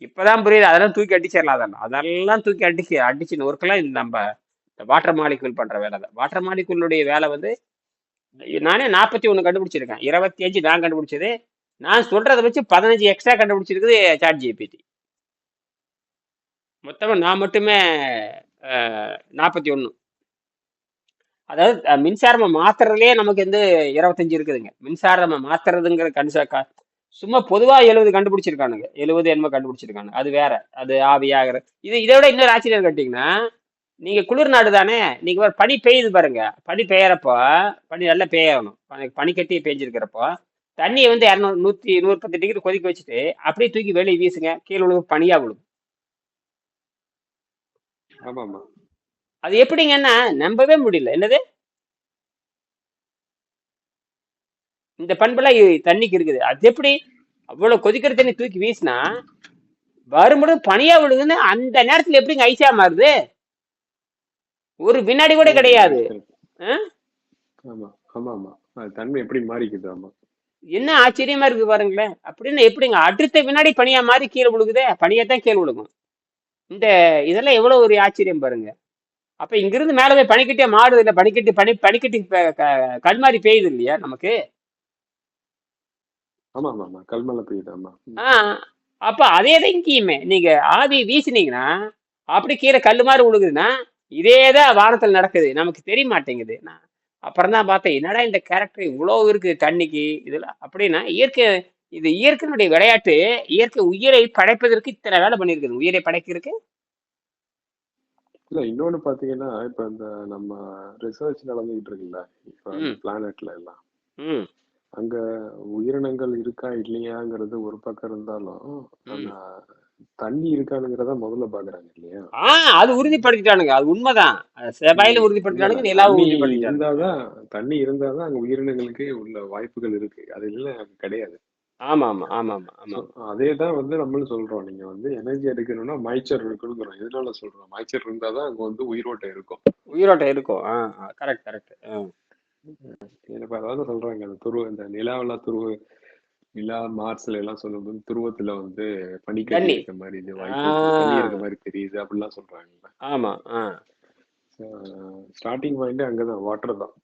இப்பதான் புரியுது. அதெல்லாம் தூக்கி அடிச்சிடலாம். அதெல்லாம் தூக்கி அடிச்சு நொறுக்கலாம் நம்ம வாட்டர் மாலிகுல் பண்ற வேலை தான். வாட்டர் மாலிகுலுடைய வேலை நானே 41 கண்டுபிடிச்சிருக்கேன். 25 நான் கண்டுபிடிச்சது. நான் சொல்றதை வச்சு 15 எக்ஸ்ட்ரா கண்டுபிடிச்சிருக்குது சாட் ஜிபிடி. மொத்தமா நான் மட்டுமே 41. அதாவது மின்சாரமா மாத்துறதுலயே நமக்கு 25 இருக்குதுங்க. மின்சாரமா மாத்துறதுங்கிற சும்மா பொதுவா 70 கண்டுபிடிச்சிருக்கானுங்க. 70 என்னமோ கண்டுபிடிச்சிருக்காங்க. அது வேற. அது ஆவியாகிற இதை விட இன்னொரு ஆச்சரியம் கேட்டீங்கன்னா, நீங்க குளிர் நாடு தானே. நீங்க பனி பெய்யுது பாருங்க. பனி பெய்யறப்போ பனி நல்லா பெய்யணும். பனி கட்டி பெய்ஞ்சிருக்கிறப்போ தண்ணியை 110 டிகிரி கொதிக்க வச்சுட்டு அப்படியே தூக்கி வெளியே வீசுங்க. கீழே விழுகும், பனியா விழுகும். அது எப்படிங்கன்னா நம்பவே முடியல. என்னது இந்த பண்பெல்லாம் தண்ணிக்கு இருக்குது. அது எப்படி அவ்வளவு கொதிக்கிற தண்ணி தூக்கி வீசினா வரும்படும் பனியா விழுதுன்னு அந்த நேரத்துல எப்படிங்க ஐஸா மாறுது? ஒரு வினாடி கூட கரெக்ட் கிடையாது. Correct correct. ஆ? ஆமா ஆமா ஆமா. அது தன்மை எப்படி மாறிக்குது. ஆமா. என்ன ஆச்சரியமா இருக்கு பாருங்களேன். அப்படின்னு எப்படிங்க அடுத்த வினாடி பனியா மாதிரி கீழே விழுகுதே, பனியத்தான் கீழே விழுகும். இந்த இதெல்லாம் எவ்வளவு ஒரு ஆச்சரியம் பாருங்க. அப்ப இங்கிருந்து மேல போய் பனிக்கட்டியா மாறுது இல்ல, பனிக்கட்டி கல் மாதிரி பெய்யுது இல்லையா நமக்கு. ஆமா ஆமா ஆமா. கல்மழை பெய்யுது. ஆமா. ஆ, அப்ப அதே தான் இங்கேயுமே நீங்க ஆவி வீசுனீங்கன்னா அப்படி கீழே கல்லு மாதிரி விழுகுதுன்னா இதேதான் வானத்துல நடக்குது, நமக்கு தெரிய மாட்டேங்குது. நான் அப்புறம் தான் பார்த்தேன், என்னடா இந்த கேரக்டர் இவ்வளவு இருக்கு தண்ணிக்கு இதுல அப்படின்னா. இயற்கை, இது இயற்கையினுடைய விளையாட்டு. இயற்கை உயிரை படைப்பதற்கு இத்தனை வேலை பண்ணிருக்குது, உயிரை படைக்கிறதுக்கு. இல்ல இன்னொன்னு பாத்தீங்கன்னா, இப்ப இந்த நம்ம ரிசர்ச் நடந்துகிட்டு இருக்குல்ல, இப்ப அந்த ம். பிளானட்ல எல்லாம், ம். அங்க உயிரினங்கள் இருக்கா இல்லையாங்கிறது ஒரு பக்கம் இருந்தாலும், ம். ஆனா தண்ணி இருக்கானுங்கிறத முதல்ல பாக்குறாங்க இல்லையா? ஆ, அது உறுதிப்படுத்திட்டானுங்க, அது உண்மைதான். செபாயில இல்ல இல்ல, உறுதிப்படுத்திட்டானுங்க, நிலாவும் தண்ணி உறுதிப்படுத்திட்டானுங்க. இருந்தாதான் தண்ணி இருந்தாதான் அங்க உயிரினங்களுக்கு உள்ள வாய்ப்புகள் இருக்கு. அது இல்ல அங்க கிடையாது. ஆமா ஆமா ஆமா ஆமா ஆமா ஸோ ஆமா. அதே தான் வந்து நம்மளும் சொல்றோம். நீங்க வந்து எனர்ஜி எடுக்கணும்னா மாய்ச்சர் இருக்கணுங்கிறோம். எதனால சொல்றோம்? மாய்ச்சர் இருந்தாதான் அங்க வந்து உயிரோட்டம் இருக்கும். உயிரோட்டம் இருக்கும். Correct correct. இப்ப அதாவது சொல்றாங்க, அந்த துருவ இந்த நிலாவெல்லாம் நிலா மார்ஸ்ல எல்லாம் சொல்லும்போது துருவத்துல வந்து பனிக்கட்டி தண்ணி. இருக்க மாதிரி இது ஆ, வாய்ப்பு இருக்குது, தண்ணி இருக்க மாதிரி தெரியுது அப்படிலாம் சொல்றாங்கல்ல. ஆமா. ஸ்டார்டிங் பாயிண்ட் அங்கதான் வாட்டர் தான்.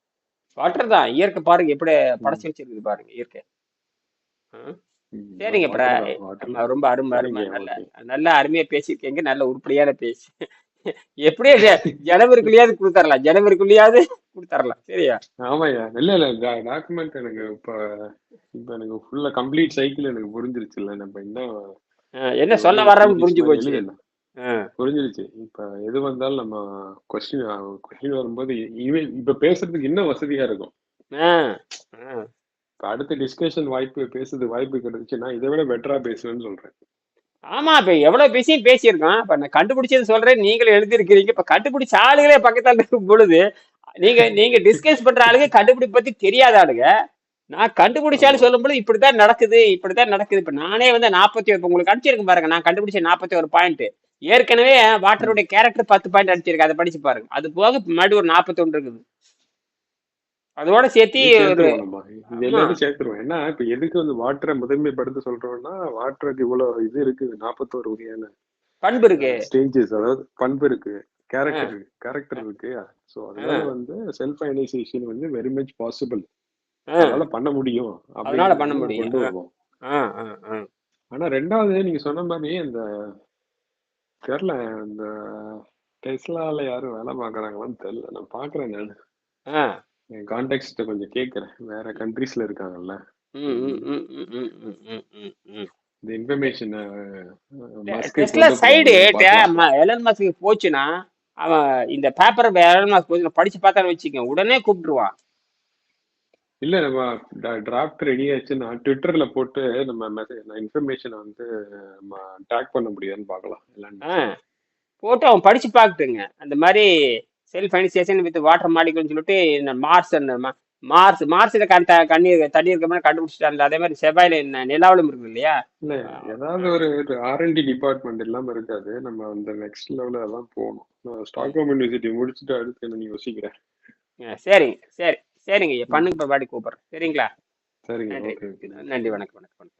வாட்டர் தான். இயற்கை பாருங்க எப்படி ம். படைச்சு வச்சிருக்குது பாருங்க இயற்கை. ஆ. சரிங்க. வாட்டர் தான் வாட்டர் ஆமா, தான். ரொம்ப அருமை அருமை. சரிங்க, நல்ல ஓகே. நல்ல அருமையா பேசியிருக்கீங்க. நல்ல உருப்படியான பேசி. எப்படியே ஜனவரிக்குள்ளேயாவது கொடுத்தரலாம், ஜனவரிக்குள்ளேயாவது கொடுத்தரலாம். சரியா? ஆமாய்யா. இல்ல இல்ல, டாக்குமெண்ட் எனக்கு இப்ப இப்ப எனக்கு ஃபுல்லா கம்ப்ளீட் சைக்கிள் எனக்கு புரிஞ்சிருச்சுல்ல. நம்ம இன்னும் என்ன இது வந்து சொல்ல ஒரு வர்றோம்னு சீரிஸ் புரிஞ்சு மாதிரி போச்சு. எழுதல. ஆ. புரிஞ்சிருச்சு. இப்ப எது வந்தாலும் நம்ம கொஸ்டின் கொஸ்டின் வரும்போது இப்ப பேசுறதுக்கு இன்னும் வசதியா இருக்கும். ஆ. ஆ. இப்ப அடுத்த டிஸ்கஷன் பேசுறதுக்கு வாய்ப்பு கிடைச்சுன்னா இதை விட பெட்டரா பேசுவேன்னு சொல்றேன். ஆமா, இப்ப எவ்வளவு பேசியும் பேசியிருக்கோம். இப்ப நான் கண்டுபிடிச்சது சொல்றேன், நீங்களும் எழுதிருக்கிறீங்க. இப்ப கண்டுபிடிச்ச ஆளுகளே பக்கத்தால இருக்கும் பொழுது நீங்க நீங்க டிஸ்கஸ் பண்ற ஆளுங்க கண்டுபிடிப்பு பத்தி தெரியாத ஆளுங்க. நான் ஆமா. கண்டுபிடிச்சாலும் சொல்லும்போது இப்படித்தான் நடக்குது, இப்படித்தான் நடக்குது. இப்ப நானே வந்து 41 உங்களுக்கு அடிச்சிருக்கேன் பாருங்க. நான் கண்டுபிடிச்ச 41 பாயிண்ட். ஏற்கனவே ம். வாட்டருடைய கேரக்டர் 10 பாயிண்ட் அடிச்சிருக்கேன், அதை படிச்சு பாருங்க. அது போக மறுபடியும் ஒரு 41 இருக்குது, அதோட சேர்த்து இது ஒரு. சேர்த்துருவோம் நம்ம. இது ஆமா, எல்லாத்தையும் சேர்த்துருவோம். ஏன்னா இப்ப எதுக்கு வந்து வாட்டரை முதன்மைப்படுத்த சொல்றோம்னா, வாட்டருக்கு இவ்வளவு இது இருக்குது, 41 வகையான பண்பு இருக்கு. ஸ்டேஜஸ், அதாவது பண்பு இருக்கு, ஆ, கேரக்டர் இருக்கு. ஸோ அதனால ஆ, வந்து செல்ஃப் அயனைசேஷன் வந்து வெரி மச் பாசிபிள். ஆ. அதனால பண்ண முடியும் அதனால அப்படிங்கறத பண்ண வந்து நம்ம முடியும். கொண்டு வருவோம். ஆ, ஆ, ஆ. ஆனா ரெண்டாவது நீங்க சொன்ன மாதிரி அந்த தெரியல, இந்த டெஸ்லால யாரும் வேலை பார்க்கறாங்களான்னு தெரியல. நான் பாக்குறேன். நான் ஆ. என் கான்டெக்ட் கொஞ்சம் கேட்கறேன். வேற கண்ட்ரீஸ்ல இருக்காங்கல்ல. ம், ம், ம். ம், ம், ம், ம், ம், ம், ம். இந்த இன்ஃபர்மேஷன் மஸ்க்கு டெஸ்லா கொண்டு சைடு போகும்போது பார்க்கலாம். எலன் மஸ்க்கு போச்சுன்னா, அவன் இந்த பேப்பர் எலன் மஸ்க் போச்சு படிச்சு பார்த்தான்னு வச்சுக்க, உடனே கூப்பிட்டுருவான். இல்ல நம்ம டிராஃப்ட் ரெடி ஆச்சுன்னா ட்விட்டர்ல போட்டு நம்ம மெசேஜ் இன்ஃபர்மேஷனை வந்து நம்ம டேக் பண்ண முடியுதுன்னு பார்க்கலாம். ஆ, போட்டு அவன் படிச்சு பார்க்கட்டுங்க. அந்த மாதிரி செல்ஃப் அனிசேஷன் வித் வாட்டர் மாலிகுல்னு சொல்லிட்டு இந்த மார்ஸ் மார்ஸ்ல கண்ணீர் தண்ணி இருக்க மாதிரி கண்டுபிடிச்சிட்டாங்க. அதே மாதிரி செவ்வாயில நிலாவிலும் இருக்கு இல்லையா? இல்ல ஆ, ஏதாவது ஒரு R&D டிபார்ட்மெண்ட் இல்லாம இருக்காது. நம்ம அந்த நெக்ஸ்ட் லெவலில் தான் போகணும். நான் ம். ஸ்டாக்ஹோம் யூனிவர்சிட்டி முடிச்சுட்டு அடுத்து என்ன யோசிக்கிறேன். சரிங்க, சரி. சரிங்க, ம். பண்ணுங்க. பாடி கூப்பிடுறேன். சரிங்களா? சரிங்க, நன்றி. Okay okay. நன்றி, வணக்கம் வணக்கம்.